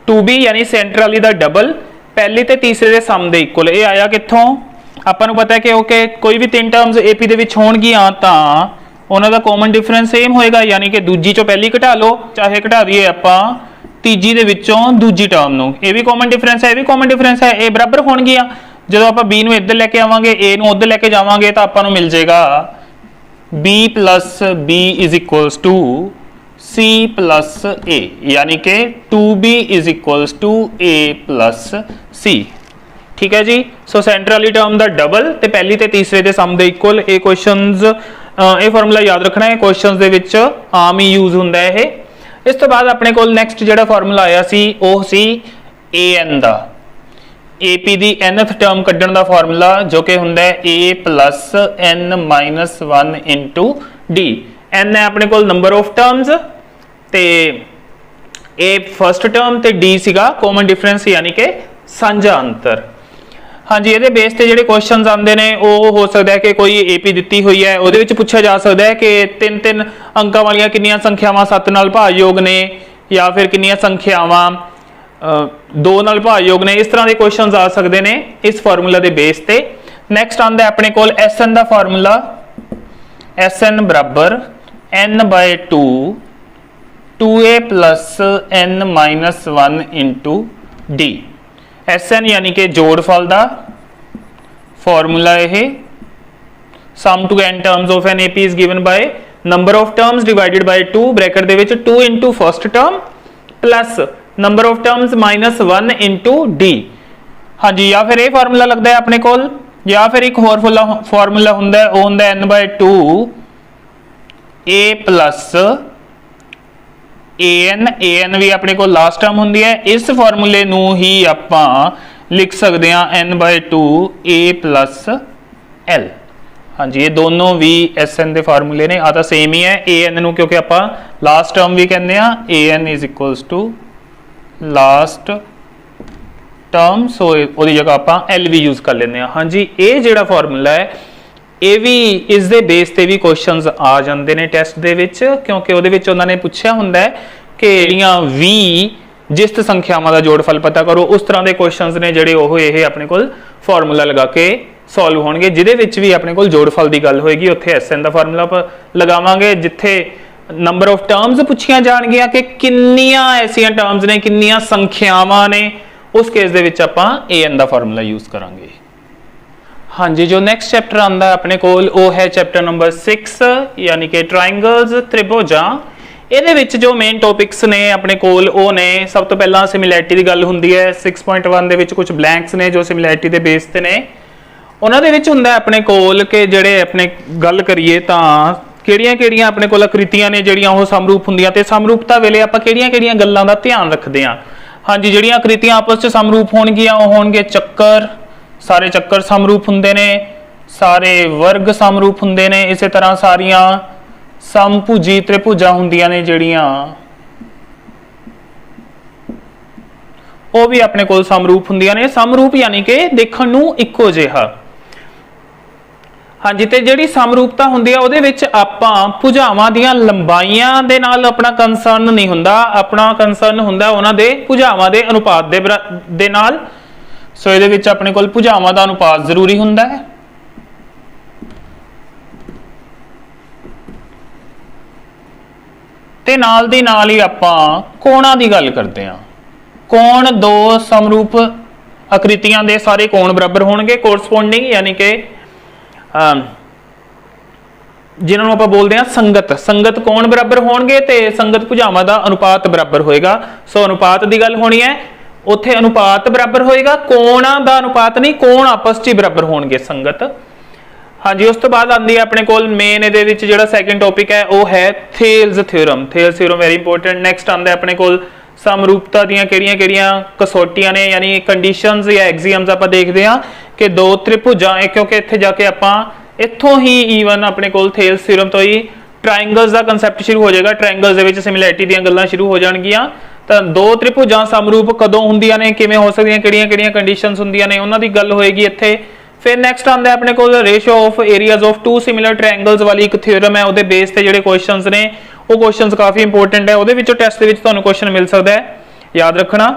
2b ਯਾਨੀ ਸੈਂਟਰ ਵਾਲੀ ਦਾ ਡਬਲ, ਪਹਿਲੀ ਤੇ ਤੀਸਰੇ ਦੇ ਸਮ ਦੇ ਇਕੁਅਲ। ਇਹ ਆਇਆ ਕਿੱਥੋਂ? ਆਪਾਂ ਨੂੰ ਪਤਾ ਹੈ ਕਿ ਓਕੇ ਕੋਈ ਵੀ 3 ਟਰਮਸ ਏਪੀ ਦੇ ਵਿੱਚ ਹੋਣਗੀਆਂ ਤਾਂ ਉਹਨਾਂ ਦਾ ਕਾਮਨ ਡਿਫਰੈਂਸ ਸੇਮ ਹੋਏਗਾ, ਯਾਨੀ ਕਿ ਦੂਜੀ ਚੋਂ ਪਹਿਲੀ ਘਟਾ ਲਓ, ਚਾਹੇ ਘਟਾ ਦਈਏ ਆਪਾਂ ਤੀਜੀ ਦੇ ਵਿੱਚੋਂ ਦੂਜੀ ਟਰਮ ਨੂੰ। ਇਹ ਵੀ ਕਾਮਨ ਡਿਫਰੈਂਸ ਹੈ, ਇਹ ਵੀ ਕਾਮਨ ਡਿਫਰੈਂਸ ਹੈ, ਇਹ ਬਰਾਬਰ ਹੋਣਗੀਆਂ। ਜਦੋਂ ਆਪਾਂ b ਨੂੰ ਇੱਧਰ ਲੈ ਕੇ ਆਵਾਂਗੇ, a ਨੂੰ ਉੱਧਰ ਲੈ ਕੇ ਜਾਵਾਂਗੇ ਤਾਂ ਆਪਾਂ ਨੂੰ ਮਿਲ ਜਾਏਗਾ b + b = c + a, यानी कि 2b = a + c। ठीक है जी। सो सेंटर वाली टर्म का डबल ते पहली ते तीसरे के सम के इक्वल। ये क्वेश्चंस ये फार्मूला याद रखना है, क्वेश्चंस दे विच आम ही यूज हुंदा है। इस तो बाद अपने कोल नैक्सट जिहड़ा फार्मूला आया सी वो सी an दा, AP दी nth टर्म कड्ढण दा फार्मूला, जो कि हुंदा है a + n - 1 * d। n है अपने कोल नंबर ऑफ टर्म्स ते a फर्स्ट टर्म ते d सीगा कॉमन डिफरेंस यानी कि साझा अंतर। हाँ जी, ये बेस ते जिहड़े क्वेश्चन आते हैं वो हो सकता है कि कोई एपी दी हुई है, वो पूछा जा सकता है कि 3 अंकों वाली कितनी संख्यावां 7 नाल भाजयोग ने, या फिर कितनी संख्यावां 2 नाल भाजयोग ने। इस तरह के क्वेश्चन आ सकते हैं इस फार्मूला के बेस ते। नैक्सट आता है अपने कोल SN का फार्मूला, SN बराबर n/2 2a + n - 1 * d। SN यानी कि जोड़फल का फार्मूला है, sum to n terms of an AP is given by number of terms divided by 2 bracket the which 2 * first term plus number of terms -1 * d। हाँ जी, या फिर ये formula लगता है अपने कोल, या फिर एक होर फार्मूला हुंदा है, वो हुंदा n/2 a + an भी अपने को लास्ट टर्म होंगी है। इस फॉर्मूले नू ही आपां लिख सकते हैं n/2 a प्लस l। हाँ जी, ये दोनों भी SN के फार्मूले ने, आ तो सेम ही है। an नू क्योंकि आपां लास्ट टर्म भी कहते हैं, an is equals to last term, so उसकी जगह आपां l भी यूज कर लेंगे। हाँ जी, ये जिहड़ा फार्मूला है ये भी इस दे बेस ते भी क्वेश्चंस आ जाते हैं टैसट दे विच, क्योंकि उहदे विच उन्होंने पूछा हुंदा है कि ਜਿਹੜੀਆਂ 20 जिस्त संख्यावां दा जोड़फल पता करो, उस तरह के क्वेश्चंस ने जिहड़े ओह ये अपने कोल फार्मूला लगा के सॉल्व होणगे, जिहदे विच भी अपने कोल जोड़फल की गल होएगी उत्थे SN दा फार्मूला लगावांगे। जिथे नंबर ऑफ टर्म्स पूछियां जाणगियां कि किन्नियां ऐसियां टर्म्स ने, किन्नियां संख्यावां ने, उस केस दे विच आपां AN दा फार्मूला यूज करांगे। हाँ जी, जो नैक्सट चैप्टर आता है अपने कोल वो है चैप्टर नंबर 6 यानी कि ट्राइंगल्स त्रिभुजां। ਇਹਦੇ ਵਿੱਚ जो मेन टॉपिक्स ने अपने कोल वो ने, सब तो पहला सिमिलैरिटी की गल हुंदी है। 6.1 ਦੇ ਵਿੱਚ कुछ ब्लैंक्स ने जो सिमिलैरिटी के बेस ते ने, ਉਹਨਾਂ ਦੇ ਵਿੱਚ ਹੁੰਦਾ अपने कोल कि ਜਿਹੜੇ अपने गल करिए ਤਾਂ ਕਿਹੜੀਆਂ-ਕਿਹੜੀਆਂ अपने कोल आकृतियां ने ਜਿਹੜੀਆਂ ਉਹ ਸਮਰੂਪ ਹੁੰਦੀਆਂ ਤੇ ਸਮਰੂਪਤਾ ਵੇਲੇ ਆਪਾਂ ਕਿਹੜੀਆਂ-ਕਿਹੜੀਆਂ ਗੱਲਾਂ ਦਾ ਧਿਆਨ ਰੱਖਦੇ ਹਾਂ। हाँ जी, ਜਿਹੜੀਆਂ ਆਕ੍ਰਿਤੀਆਂ ਆਪਸ ਵਿੱਚ ਸਮਰੂਪ ਹੋਣਗੀਆਂ ਉਹ ਹੋਣਗੇ ਚੱਕਰ, ਸਾਰੇ ਚੱਕਰ ਸਮਰੂਪ ਹੁੰਦੇ ਨੇ, ਸਾਰੇ ਵਰਗ ਸਮਰੂਪ ਹੁੰਦੇ ਨੇ, ਇਸੇ ਤਰ੍ਹਾਂ ਸਾਰੀਆਂ ਸਮਭੁਜੀ ਤ੍ਰਿਭੁਜਾਂ ਹੁੰਦੀਆਂ ਨੇ ਜਿਹੜੀਆਂ ਉਹ ਵੀ ਆਪਣੇ ਕੋਲ ਸਮਰੂਪ ਹੁੰਦੀਆਂ ਨੇ। ਸਮਰੂਪ ਯਾਨੀ ਕਿ ਦੇਖਣ ਨੂੰ ਇੱਕੋ ਜਿਹਾ। हाँ जी, ਤੇ ਜਿਹੜੀ ਸਮਰੂਪਤਾ ਹੁੰਦੀ ਆ ਉਹਦੇ ਵਿੱਚ ਆਪਾਂ ਭੁਜਾਵਾਂ ਦੀਆਂ ਲੰਬਾਈਆਂ ਦੇ ਨਾਲ ਆਪਣਾ ਕੰਸਰਨ ਨਹੀਂ ਹੁੰਦਾ, ਆਪਣਾ ਕੰਸਰਨ ਹੁੰਦਾ ਉਹਨਾਂ ਦੇ ਭੁਜਾਵਾਂ ਦੇ ਅਨੁਪਾਤ ਦੇ ਨਾਲ। ਸੋ ਇਹਦੇ ਵਿੱਚ ਆਪਣੇ ਕੋਲ ਭੁਜਾਵਾਂ ਦਾ ਅਨੁਪਾਤ ਜ਼ਰੂਰੀ ਹੁੰਦਾ ਹੈ। ਤੇ ਨਾਲ ਦੀ ਨਾਲ ਹੀ ਆਪਾਂ ਕੋਣਾਂ ਦੀ ਗੱਲ ਕਰਦੇ ਹਾਂ। ਕੋਣ ਦੋ ਸਮਰੂਪ ਆਕ੍ਰਿਤੀਆਂ ਦੇ ਸਾਰੇ ਕੋਣ ਬਰਾਬਰ ਹੋਣਗੇ, ਕੋਰਸਪੋਂਡਿੰਗ यानी कि जिन्हों आप बोलते हैं संगत, संगत कोण बराबर होणगे ते संगत भुजावां दा अनुपात बराबर होएगा। सो अनुपात की गल होनी है, उत्थे अनुपात बराबर होएगा, कोणां दा अनुपात नहीं, कोण आपस च बराबर होणगे संगत। हाँ जी, उस तो बाद आती है अपने कोल मेन इहदे विच जिहड़ा सैकेंड टॉपिक है वो है Thales theorem. Thales theorem very important. Next आंदा है अपने कोल समरूपता दीयां किहड़ियां-किहड़ियां कसौटियां ने यानी कंडीशनस या एग्जीम्स आपां देखदे हां कि दो त्रिभुजां, क्योंकि इत्थे जाके आपां इत्थों ही ईवन अपने कोल थेल्स थ्योरम तो ही ट्रायंगल्स का कंसैप्ट शुरू हो जाएगा। ट्रायंगल्स दे विच सिमिलैरिटी दीयां गल्लां शुरू हो जाणगियां। तां दो त्रिभुजां समरूप कदों हुंदियां ने, किवें हो सकदियां, किहड़ियां-किहड़ियां कंडीशनस हुंदियां ने, उन्हां दी गल होएगी इत्थे। फिर नैक्सट आंदा है अपने कोल ratio of areas of two similar triangles वाली एक थ्योरम है, उहदे बेस ते जिहड़े क्वेश्चंस ने वो क्वेश्चंस काफी इंपोर्टेंट है। उहदे विचों टेस्ट दे विच तुहानूं क्वेश्चन मिल सकदा है, याद रखना।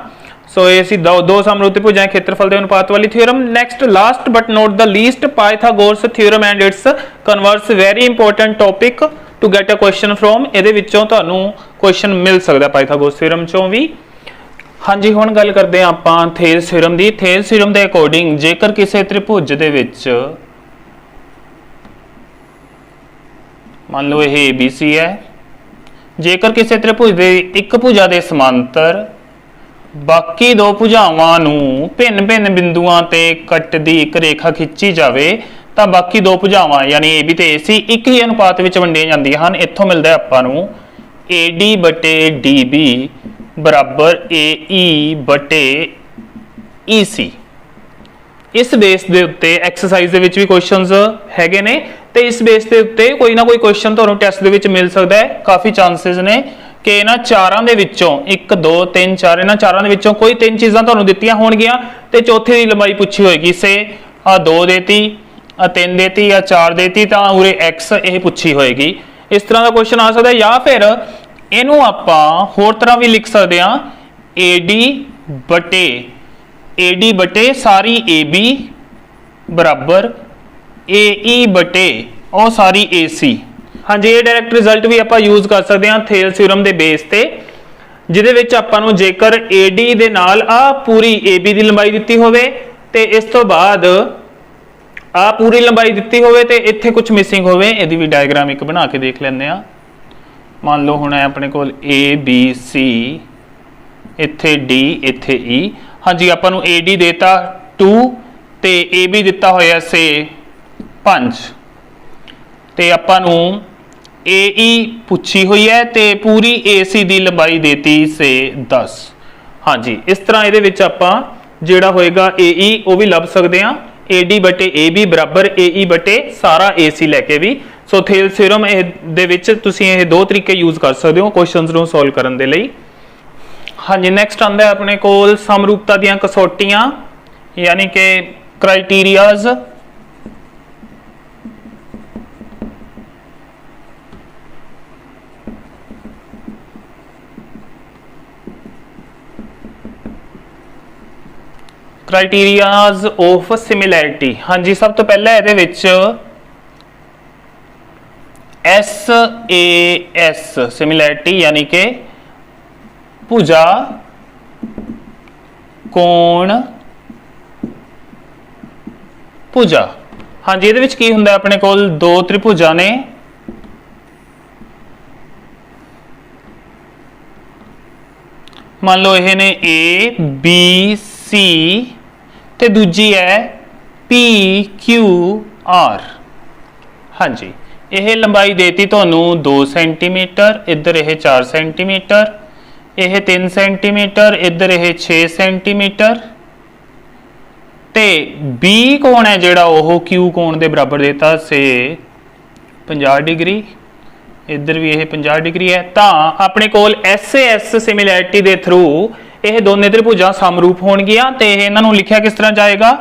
सो ये सी दो समरूप त्रिभुजां क्षेत्रफल के अनुपात वाली theorem. Next last but not the least Pythagoras theorem and it's converse, very important topic to get a question from. इहदे विचों तुहानूं क्वेश्चन मिल सकदा है पाइथागोरस थ्योरम चों भी। हाँ जी, हुण गल करते हैं आपां थेल्स थ्योरम दी। थेल्स थ्योरम के अकॉर्डिंग जेकर किसी त्रिभुज दे विच मान लो यह ABC है, जेकर किसी त्रिभुज दे एक भुजा दे समांतर बाकी दो भुजावां नूं भिन्न भिन्न बिंदुआं ते कटदी एक रेखा खिंची जाए तो बाकी दो भुजावां यानी AB ते AC एक ही अनुपात विच वंडियां जांदियां हन। इत्थों मिलदा है आपां नूं AD बटे DB बराबर AE बटे EC। इस बेस दे उत्ते एक्सरसाइज दे विच भी क्वेश्चंस हैगे ने, ते इस बेस दे उत्ते कोई ना कोई क्वेश्चन तुहानूं टेस्ट दे विच मिल सकदा है। काफ़ी चांसेस ने कि इन्हां चारां दे विचों 1 2 3 4 इन्हां चारां दे विचों कोई तीन चीज़ां तुहानूं दित्तियां होणगीਆਂ ते चौथे दी लंबाई पुछी होएगी। से आ 2 देती, आ 3 देती, आ 4 देती, तां उरे x ਇਹ पुछी होएगी। इस तरह का क्वेश्चन आ सकदा है। या फिर इहनूं आपां होर तरह भी लिख सकदे हां AD बटे सारी AB बराबर AE बटे और सारी AC। हाँ जी, ये डायरैक्ट रिजल्ट भी आप यूज कर सकते हैं थेल्स थ्योरम के बेस ते, जिहदे विच आपां नूं जेकर AD दे नाल आ पूरी AB की लंबाई दित्ती होवे ते इस तो बाद आ पूरी लंबाई दित्ती होवे ते इत्थे कुछ मिसिंग होवे, इहदी भी डायग्राम एक बना के देख लैंदे आ। मान लो हुण है अपने कोल ABC, इत्थे D, इत्थे E। हाँ जी, आपां नूं AD देता 2 ते AB दिता होया से 5 ते आपां नूं AE ਪੁੱਛੀ ਹੋਈ ਹੈ ਤੇ ਪੂਰੀ AC ਦੀ ਲੰਬਾਈ ਦੇਤੀ ਸੇ 10। ਹਾਂਜੀ, ਇਸ ਤਰ੍ਹਾਂ ਇਹਦੇ ਵਿੱਚ ਆਪਾਂ ਜਿਹੜਾ ਹੋਏਗਾ AE ਉਹ ਵੀ ਲੱਭ ਸਕਦੇ ਹਾਂ। AD ਬਟੇ AB ਬਰਾਬਰ AE ਬਟੇ ਸਾਰਾ AC ਲੈ ਕੇ ਵੀ। ਸੋ ਥੇਲਸ ਥਿਊਰਮ ਦੇ ਵਿੱਚ ਤੁਸੀਂ ਇਹ ਦੋ ਤਰੀਕੇ ਯੂਜ਼ ਕਰ ਸਕਦੇ ਹੋ ਕੁਐਸਚਨਸ ਨੂੰ ਸੋਲਵ ਕਰਨ ਦੇ ਲਈ। ਹਾਂਜੀ, ਨੈਕਸਟ ਆਉਂਦਾ ਹੈ ਆਪਣੇ ਕੋਲ ਸਮਰੂਪਤਾ ਦੀਆਂ ਕਸੌਟੀਆਂ यानी कि क्राइटेरियाज। Criterias of similarity. हाँ जी, सब तो पहला ਇਹਦੇ ਵਿੱਚ SAS सिमिलैरिटी यानी कि भुजा कोण भुजा। हाँ जी, ਇਹਦੇ ਵਿੱਚ ਕੀ ਹੁੰਦਾ ਆਪਣੇ ਕੋਲ ਦੋ ਤ੍ਰਿਭੁਜਾਂ ਨੇ मान लो यह ने A B C ते दूजी है P Q R। हाँ जी, यह लंबाई देती तुहानू 2 सेंटीमीटर, इधर यह 4 सेंटीमीटर, यह 3 सेंटीमीटर, इधर यह 6 सेंटीमीटर ते B कोण है जिहड़ा ओह Q कोण दे बराबर देता से 50 डिग्री, इधर भी यह 50 डिग्री है। तो अपने कोल SAS सिमिलैरिटी के थ्रू यह दोने त्रिभुजां समरूप होणगियां ते इन्हां नूं लिखिया किस तरह जाएगा,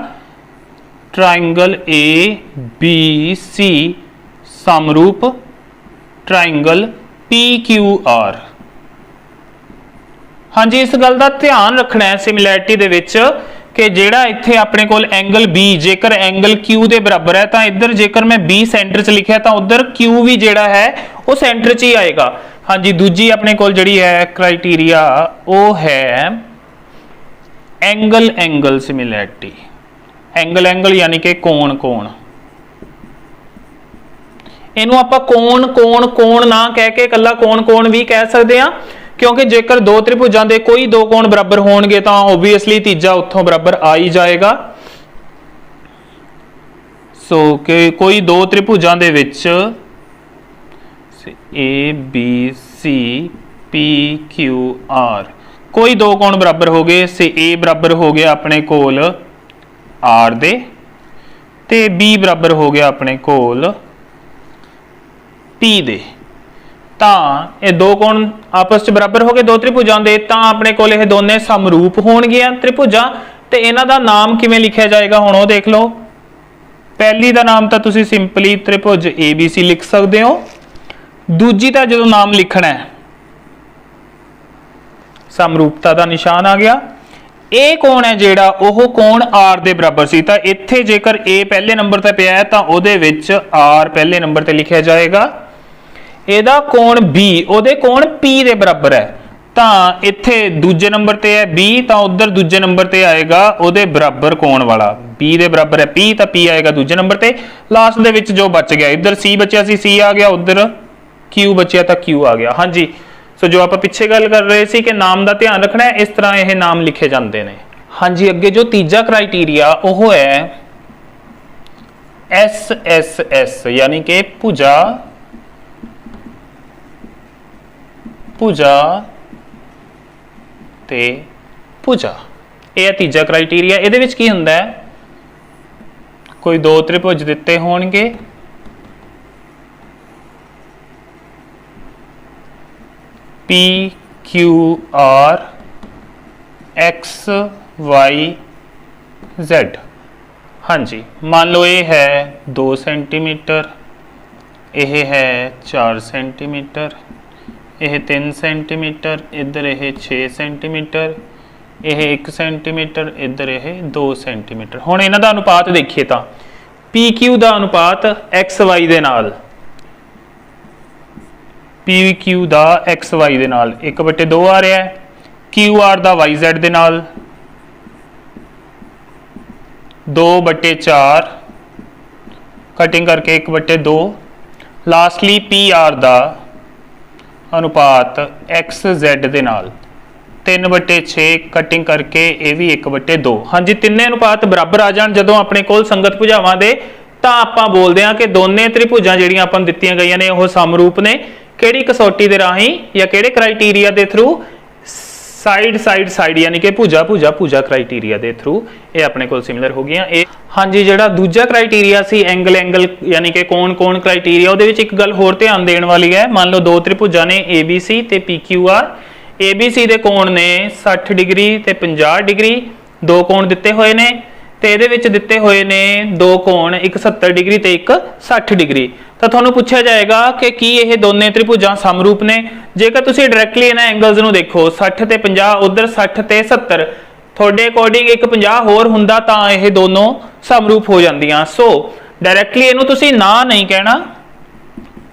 ट्राइंगल ABC समरूप ट्राइंगल PQR। हाँ जी, इस गल का ध्यान रखना है सिमिलैरिटी दे विच कि जेड़ा इत्थे अपने कोल एंगल B जेकर एंगल Q दे बराबर है तो इधर जेकर मैं B सेंटर च लिखिया तो उधर Q भी जेड़ा है वो सेंटर च ही आएगा। हाँ जी, दूजी अपने कोल जिहड़ी है क्राइटेरिया वो है angle angle similarity. Angle angle यानी कि कोण कोण, इनू आपां कोण कोण कोण ना कह के कल्ला कोण कोण भी कह सकते हैं, क्योंकि जेकर दो त्रिभुजां दे कोई दो कोण बराबर होणगे तो ओबीअसली तीजा उत्थों बराबर आ ही जाएगा। सो कि कोई दो त्रिभुजां दे विच ABC PQR कोई दो कोण बराबर हो गए से A बराबर हो गया अपने कोल R दे ते B बराबर हो गया अपने कोल P दे। तां ये दो कोण आपस च बराबर हो गए दो त्रिभुजां दे, तां अपने कोल ये दोने समरूप होणगियां त्रिभुजां। ते इन्हां दा नाम किवें लिखिया जाएगा हुण ओह देख लो। पहली दा नाम तां तुसीं सिंपली त्रिभुज ABC लिख सकदे हो, दूजी दा जदों नाम लिखना है समरूपता दा निशान आ गया। ए कोण है जिहड़ा ओह कोण R दे बराबर सी, तां इत्थे जेकर A पहले नंबर ते पिया है तां ओहदे विच R पहले नंबर ते लिखिया जाएगा। ਇਹਦਾ कोण B ਉਹਦੇ कोण P ਦੇ बराबर है, ਤਾਂ ਇੱਥੇ ਦੂਜੇ ਨੰਬਰ ਤੇ ਹੈ B ਤਾਂ ਉਧਰ ਦੂਜੇ ਨੰਬਰ ਤੇ ਆਏਗਾ ਉਹਦੇ ਬਰਾਬਰ ਕੋਣ ਵਾਲਾ B ਦੇ ਬਰਾਬਰ ਹੈ P ਤਾਂ P ਆਏਗਾ ਦੂਜੇ ਨੰਬਰ ਤੇ। ਲਾਸਟ ਦੇ ਵਿੱਚ ਜੋ ਬਚ ਗਿਆ ਇੱਧਰ C ਬਚਿਆ ਸੀ C ਆ ਗਿਆ, ਉਧਰ Q ਬਚਿਆ ਤਾਂ Q ਆ ਗਿਆ। ਹਾਂਜੀ, ਸੋ ਜੋ ਆਪਾਂ ਪਿੱਛੇ ਗੱਲ ਕਰ ਰਹੇ ਸੀ ਕਿ ਨਾਮ ਦਾ ਧਿਆਨ ਰੱਖਣਾ ਹੈ, ਇਸ ਤਰ੍ਹਾਂ ਇਹ ਨਾਮ ਲਿਖੇ ਜਾਂਦੇ ਨੇ। ਹਾਂਜੀ, ਅੱਗੇ ਜੋ ਤੀਜਾ ਕ੍ਰਾਈਟੇਰੀਆ ਉਹ ਹੈ SSS यानी कि भुजा भुजा ते भुजा। यह तीजा क्राइटेरिया। ਇਹਦੇ ਵਿੱਚ ਕੀ ਹੁੰਦਾ ਹੈ, कोई दो त्रिभुज दिते होणगे PQR X Y Z। हाँ जी, मान लो ये है 2 सेंटीमीटर, यह है 4 सेंटीमीटर, यह 3 सेंटीमीटर, इधर यह 6 सेंटीमीटर, यह 1 सेंटीमीटर, इधर यह 2 सेंटीमीटर। हुण इन्हां दा अनुपात देखिए तो PQ दा अनुपात XY दे नाल, PQ दा XY दे नाल 1/2 आ रहा है, QR दा YZ दे नाल 2/4, कटिंग करके 1/2। लास्टली PR दा अनुपात XZ दे नाल 3/6, कटिंग करके ये भी 1/2। हाँ जी, तिन्ने अनुपात बराबर आ जाण जदों अपने कोल संगत भुजावां दे ਤਾਂ ਆਪਾਂ ਬੋਲਦੇ ਹਾਂ ਕਿ ਦੋਨੇ ਤ੍ਰਿਭੁਜਾਂ ਜਿਹੜੀਆਂ ਆਪਾਂ ਨੂੰ ਦਿੱਤੀਆਂ ਗਈਆਂ ਨੇ ਉਹ ਸਮਰੂਪ ਨੇ। ਕਿਹੜੀ ਕਸੌਟੀ ਦੇ ਰਾਹੀਂ ਜਾਂ ਕਿਹੜੇ ਕ੍ਰਾਈਟੇਰੀਆ ਦੇ ਥਰੂ? ਸਾਈਡ ਸਾਈਡ ਸਾਈਡ यानी कि भुजा भुजा भुजा क्राइटेरिया के थ्रू ये अपने को सिमिलर हो गया। हाँ जी, जो दूजा क्राइटेरिया सी एंगल एंगल यानी कि कौन कौन क्राइटेरिया, वो एक गल होर ध्यान देने वाली है। मान लो दो त्रिभुजा ने ABC ते PQR। ABC के कोण ने 60 डिग्री ते 50 डिग्री, दो कोण दिते हुए ने, ते इहदे विच दिते हुए ने दो कोण, एक 70 डिग्री ते एक 60 डिग्री। तो तुहानूं पूछा जाएगा कि की ये दोने त्रिभुजां समरूप ने? जेकर तुसीं डायरैक्टली इन्हां एंगल्स नूं देखो 60 ते 50, उधर 60 ते 70, तुहाडे अकॉर्डिंग एक 50 होर हुंदा तां यह दोनों समरूप हो जांदियां। सो डायरैक्टली इहनूं तुसीं ना नहीं कहना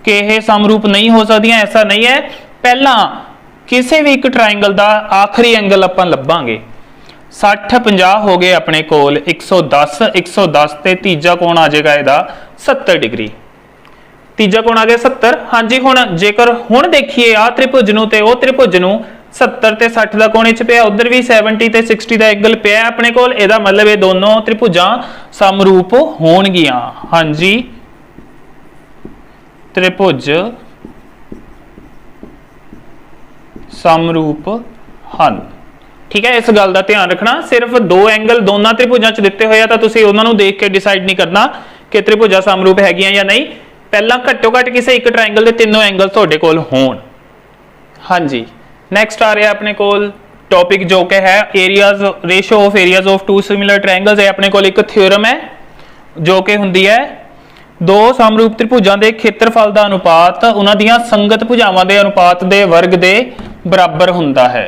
कि यह समरूप नहीं हो सकदियां, ऐसा नहीं है। पहला किसी भी एक ट्राइंगल का आखिरी एंगल आपां लभांगे। 60 50 हो गए अपने कोल 110, 110 ते तीजा कोण आ जाएगा इहदा 70 डिग्री, तीजा कोण आ गया 70। हाँ जी, हुण जेकर हुण देखिए आ त्रिभुज नूं ते ओ त्रिभुज नूं 70 ते 60 का कोण इच पिया, उधर भी 70 ते 60 का एंगल पिया अपने कोल। इहदा मतलब ये दोनों त्रिभुजां समरूप होणगियां। हाँ जी, त्रिभुज समरूप हन। ठीक है, इस गल का ध्यान रखना। सिर्फ दो एंगल दोनों त्रिभुजां च दिते होए तां तुसीं उन्हां नूं देख के डिसाइड नहीं करना कि त्रिभुजां समरूप हैगियां या नहीं। पहला घट्टो घट किसी एक ट्राइंगल के तीनों एंगल तुहाडे कोल होण। हाँ जी, नैक्सट आ रहा अपने कोल टॉपिक जो कि है areas, ratio of areas of two similar triangles. ये अपने कोल एक थ्योरम है जो कि हुंदी है दो समरूप त्रिभुजां दे खेत्रफल का अनुपात उन्हां दीयां संगत भुजावां दे अनुपात दे वर्ग दे बराबर हुंदा है।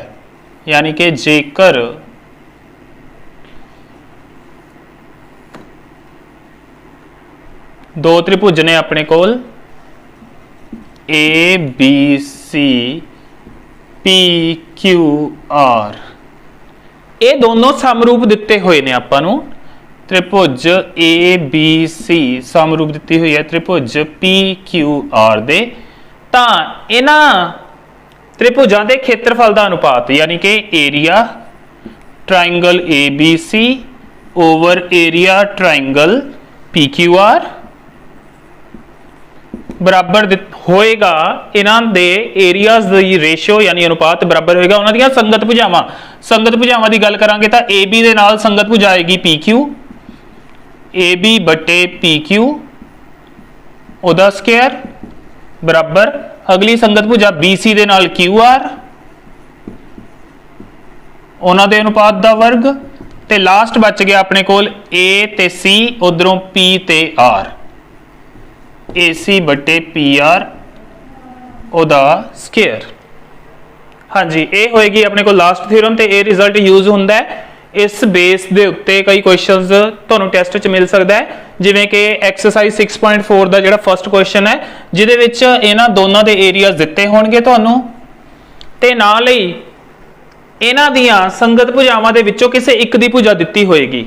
यानी कि जेकर दो त्रिभुज ने अपने कोल ABC PQR, ये दोनों समरूप दिते हुए ने आपां नूं। त्रिभुज ABC समरूप दिती हुई है त्रिभुज PQR दे, तां इन्हां त्रिभुजां दे खेत्रफल का अनुपात यानी कि area triangle ABC over area triangle PQR बराबर होएगा। इन्हां दे एरियाज दी रेशियो यानी अनुपात बराबर होएगा उन्हां दीयां संगत भुजावां। संगत भुजावां दी गल करांगे तां AB दे नाल संगत भुजा आएगी PQ, AB बटे PQ ओदा स्क्वायर बराबर अगली संगत भुजा BC दे नाल QR, उन्हां दे अनुपात दा वर्ग, ते लास्ट बच गया अपने कोल A ते C, उधरों P ते R, AC बटे PR ओदा स्क्वायर। हाँ जी, ये होएगी अपने को लास्ट थ्योरम ते ये रिजल्ट यूज हुंदा है। इस बेस दे उत्ते कई क्वेश्चंस तुहानूं टेस्ट च मिल सकदा है, जिवें कि एक्सरसाइज 6.4 दा जिहड़ा फर्स्ट क्वेश्चन है जिहदे विच इन्हां दोनों दे एरियाज दिते होणगे तुहानूं, ते नाल ही इन्हां दीयां संगत भुजावां दे विचों किसी एक दी भुजा दित्ती होएगी।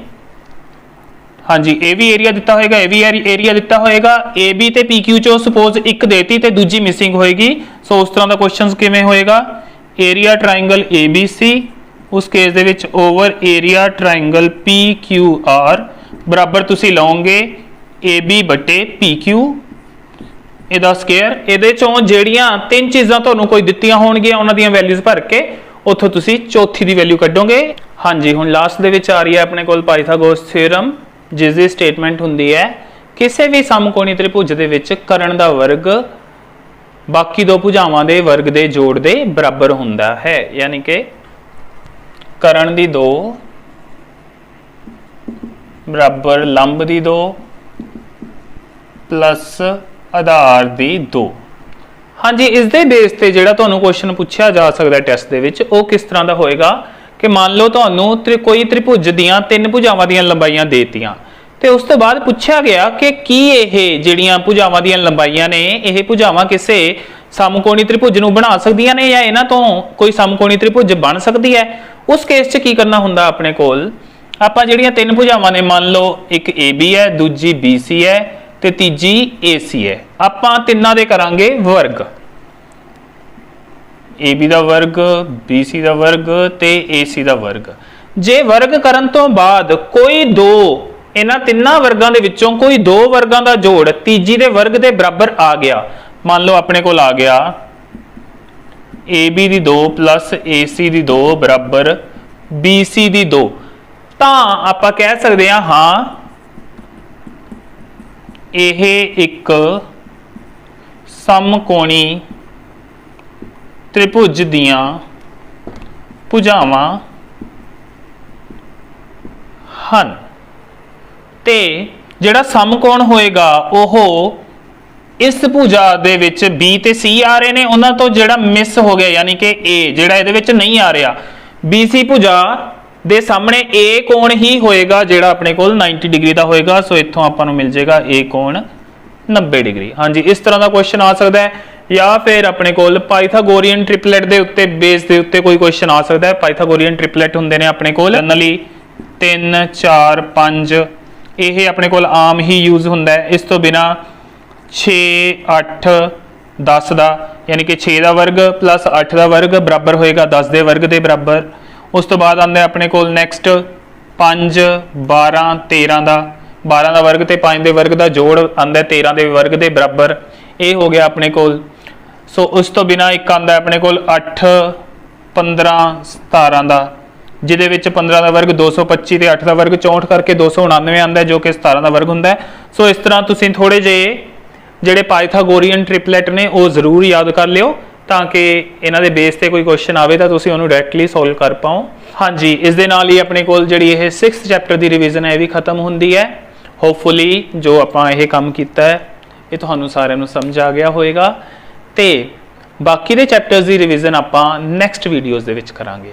हाँ जी, ये भी एरिया दिता होएगा, ये भी एरिया दिता होएगा। ए बी ते PQ चो सपोज एक देती ते दूजी मिसिंग होएगी। सो उस तरह का क्वेश्चन किवें होएगा? एरिया ट्राइंगल ABC उस केस दे विच ओवर एरिया ट्राइंगल PQR बराबर तुसी लाओगे AB बटे PQ इहदा स्क्वायर। इहदे चों जेहड़ियां तीन चीज़ां तुहानूं कोई दित्तियां होणगियां उन्हां दीयां वैल्यूज भर के उत्थों तुसी चौथी दी वैल्यू कढोगे। हाँ जी, हुण लास्ट दे विच आ रही है अपने कोल पाइथागोरस थ्योरम, जिसकी स्टेटमेंट हुंदी है किसी भी समकोणी त्रिभुज दे विच कर्ण दा वर्ग बाकी दो भुजावां दे वर्ग दे जोड़ दे बराबर हुंदा है। यानी कि कर्ण दी दो बराबर लंब दी दो प्लस आधार दी दो। हाँ जी, इस दे बेस ते जिहड़ा तुहानूं क्वेश्चन पूछा जा सकदा टैस्ट दे विच वो किस तरह दा होएगा कि मान लो तुहानूं कोई त्रिभुज दियां तीन भुजावां दियां लंबाइयां देतियां ते उस तो बाद पूछा गया कि की यह जिहड़ियां भुजावां दियां लंबाइयां ने यह भुजावां किसी समकोणी त्रिभुज नूं बना सकदियां ने या इन्हां तों कोई समकोणी त्रिभुज बन सकदी है। उस केस च की करना हुंदा अपने कोल, आपां जिहड़ियां तीन भुजावां ने मान लो एक AB है, दूजी BC है ते तीजी AC है, आपां तिन्नां दे करांगे वर्ग। AB दा वर्ग, BC दा वर्ग ते AC दा वर्ग। जे वर्ग करन तो बाद कोई दो ਇਹਨਾਂ ਤਿੰਨਾਂ ਵਰਗਾਂ ਦੇ ਵਿੱਚੋਂ ਕੋਈ ਦੋ ਵਰਗਾਂ ਦਾ ਜੋੜ ਤੀਜੀ ਦੇ ਵਰਗ ਦੇ ਬਰਾਬਰ ਆ ਗਿਆ। ਮੰਨ ਲਓ ਆਪਣੇ ਕੋਲ ਆ ਗਿਆ AB ਦੀ 2 plus AC ਦੀ 2 ਬਰਾਬਰ BC ਦੀ 2, ਤਾਂ ਆਪਾਂ ਕਹਿ ਸਕਦੇ ਹਾਂ ਇਹ ਇੱਕ ਸਮਕੋਣੀ ਤ੍ਰਿਭੁਜ ਦੀਆਂ ਭੁਜਾਵਾਂ ਹਨ। ਤੇ ਜਿਹੜਾ ਸਮਕੋਣ ਹੋਏਗਾ ਉਹ ਇਸ ਭੁਜਾ ਦੇ ਵਿੱਚ B ਤੇ C ਆ ਰਹੇ ਨੇ, ਉਹਨਾਂ ਤੋਂ ਜਿਹੜਾ ਮਿਸ ਹੋ ਗਿਆ ਯਾਨੀ ਕਿ A ਜਿਹੜਾ ਇਹਦੇ ਵਿੱਚ ਨਹੀਂ ਆ ਰਿਹਾ, BC ਭੁਜਾ ਦੇ ਸਾਹਮਣੇ A ਕੋਣ ਹੀ ਹੋਏਗਾ ਜਿਹੜਾ ਆਪਣੇ ਕੋਲ 90 ਡਿਗਰੀ ਦਾ ਹੋਏਗਾ। ਸੋ ਇੱਥੋਂ ਆਪਾਂ ਨੂੰ ਮਿਲ ਜਾਏਗਾ A ਕੋਣ 90 ਡਿਗਰੀ। ਹਾਂਜੀ, ਇਸ ਤਰ੍ਹਾਂ ਦਾ ਕੁਐਸਚਨ ਆ ਸਕਦਾ ਹੈ। ਜਾਂ ਫਿਰ ਆਪਣੇ ਕੋਲ ਪਾਈਥਾਗੋਰੀਅਨ ਟ੍ਰਿਪਲੇਟ ਦੇ ਉੱਤੇ ਬੇਸ ਦੇ ਉੱਤੇ ਕੋਈ ਕੁਐਸਚਨ ਆ ਸਕਦਾ ਹੈ। ਪਾਈਥਾਗੋਰੀਅਨ ਟ੍ਰਿਪਲੇਟ ਹੁੰਦੇ ਨੇ ਆਪਣੇ ਕੋਲ ਜਨਰਲੀ 3 4 5, ਇਹ ਆਪਣੇ ਕੋਲ ਆਮ ਹੀ ਯੂਜ਼ ਹੁੰਦਾ ਹੈ। ਇਸ ਤੋਂ ਬਿਨਾ 6 8 10 ਦਾ ਯਾਨੀ ਕਿ 6 ਦਾ ਵਰਗ ਪਲੱਸ 8 ਦਾ ਵਰਗ ਬਰਾਬਰ ਹੋਏਗਾ 10 ਦੇ ਵਰਗ ਦੇ ਬਰਾਬਰ। ਉਸ ਤੋਂ ਬਾਅਦ ਆਉਂਦਾ ਆਪਣੇ ਕੋਲ ਨੈਕਸਟ 5 12 13 ਦਾ, 12 ਦਾ ਵਰਗ ਤੇ 5 ਦੇ ਵਰਗ ਦਾ ਜੋੜ ਆਉਂਦਾ 13 ਦੇ ਵਰਗ ਦੇ ਬਰਾਬਰ। ਇਹ ਹੋ ਗਿਆ ਆਪਣੇ ਕੋਲ। ਸੋ ਉਸ ਤੋਂ ਬਿਨਾ ਇੱਕ ਆਉਂਦਾ ਆਪਣੇ ਕੋਲ 8 15 17 ਦਾ, ਜਿਹਦੇ ਵਿੱਚ 15 ਦਾ ਵਰਗ 225 ਤੇ 8 ਦਾ ਵਰਗ 64 ਕਰਕੇ 299 ਆਉਂਦਾ ਜੋ ਕਿ 17 ਦਾ ਵਰਗ ਹੁੰਦਾ ਹੈ। ਸੋ ਇਸ ਤਰ੍ਹਾਂ ਤੁਸੀਂ ਥੋੜੇ ਜਿਹੇ ਜਿਹੜੇ ਪਾਈਥਾਗੋਰੀਅਨ ਟ੍ਰਿਪਲੇਟ ਨੇ ਉਹ ਜ਼ਰੂਰ ਯਾਦ ਕਰ ਲਿਓ ਤਾਂ ਕਿ ਇਹਨਾਂ ਦੇ ਬੇਸ ਤੇ ਕੋਈ ਕੁਐਸਚਨ ਆਵੇ ਤਾਂ ਤੁਸੀਂ ਉਹਨੂੰ ਡਾਇਰੈਕਟਲੀ ਸੋਲਵ ਕਰ ਪਾਓ। ਹਾਂਜੀ, ਇਸ ਦੇ ਨਾਲ ਹੀ ਆਪਣੇ ਕੋਲ ਜਿਹੜੀ ਇਹ 6th ਚੈਪਟਰ ਦੀ ਰਿਵੀਜ਼ਨ ਹੈ ਇਹ ਵੀ ਖਤਮ ਹੁੰਦੀ ਹੈ। ਹੋਪਫੁਲੀ ਜੋ ਆਪਾਂ ਇਹ ਕੰਮ ਕੀਤਾ ਹੈ ਇਹ ਤੁਹਾਨੂੰ ਸਾਰਿਆਂ ਨੂੰ ਸਮਝ ਆ ਗਿਆ ਹੋਵੇਗਾ ਤੇ ਬਾਕੀ ਦੇ ਚੈਪਟਰਸ ਦੀ ਰਿਵੀਜ਼ਨ ਆਪਾਂ ਨੈਕਸਟ ਵੀਡੀਓਜ਼ ਦੇ ਵਿੱਚ ਕਰਾਂਗੇ।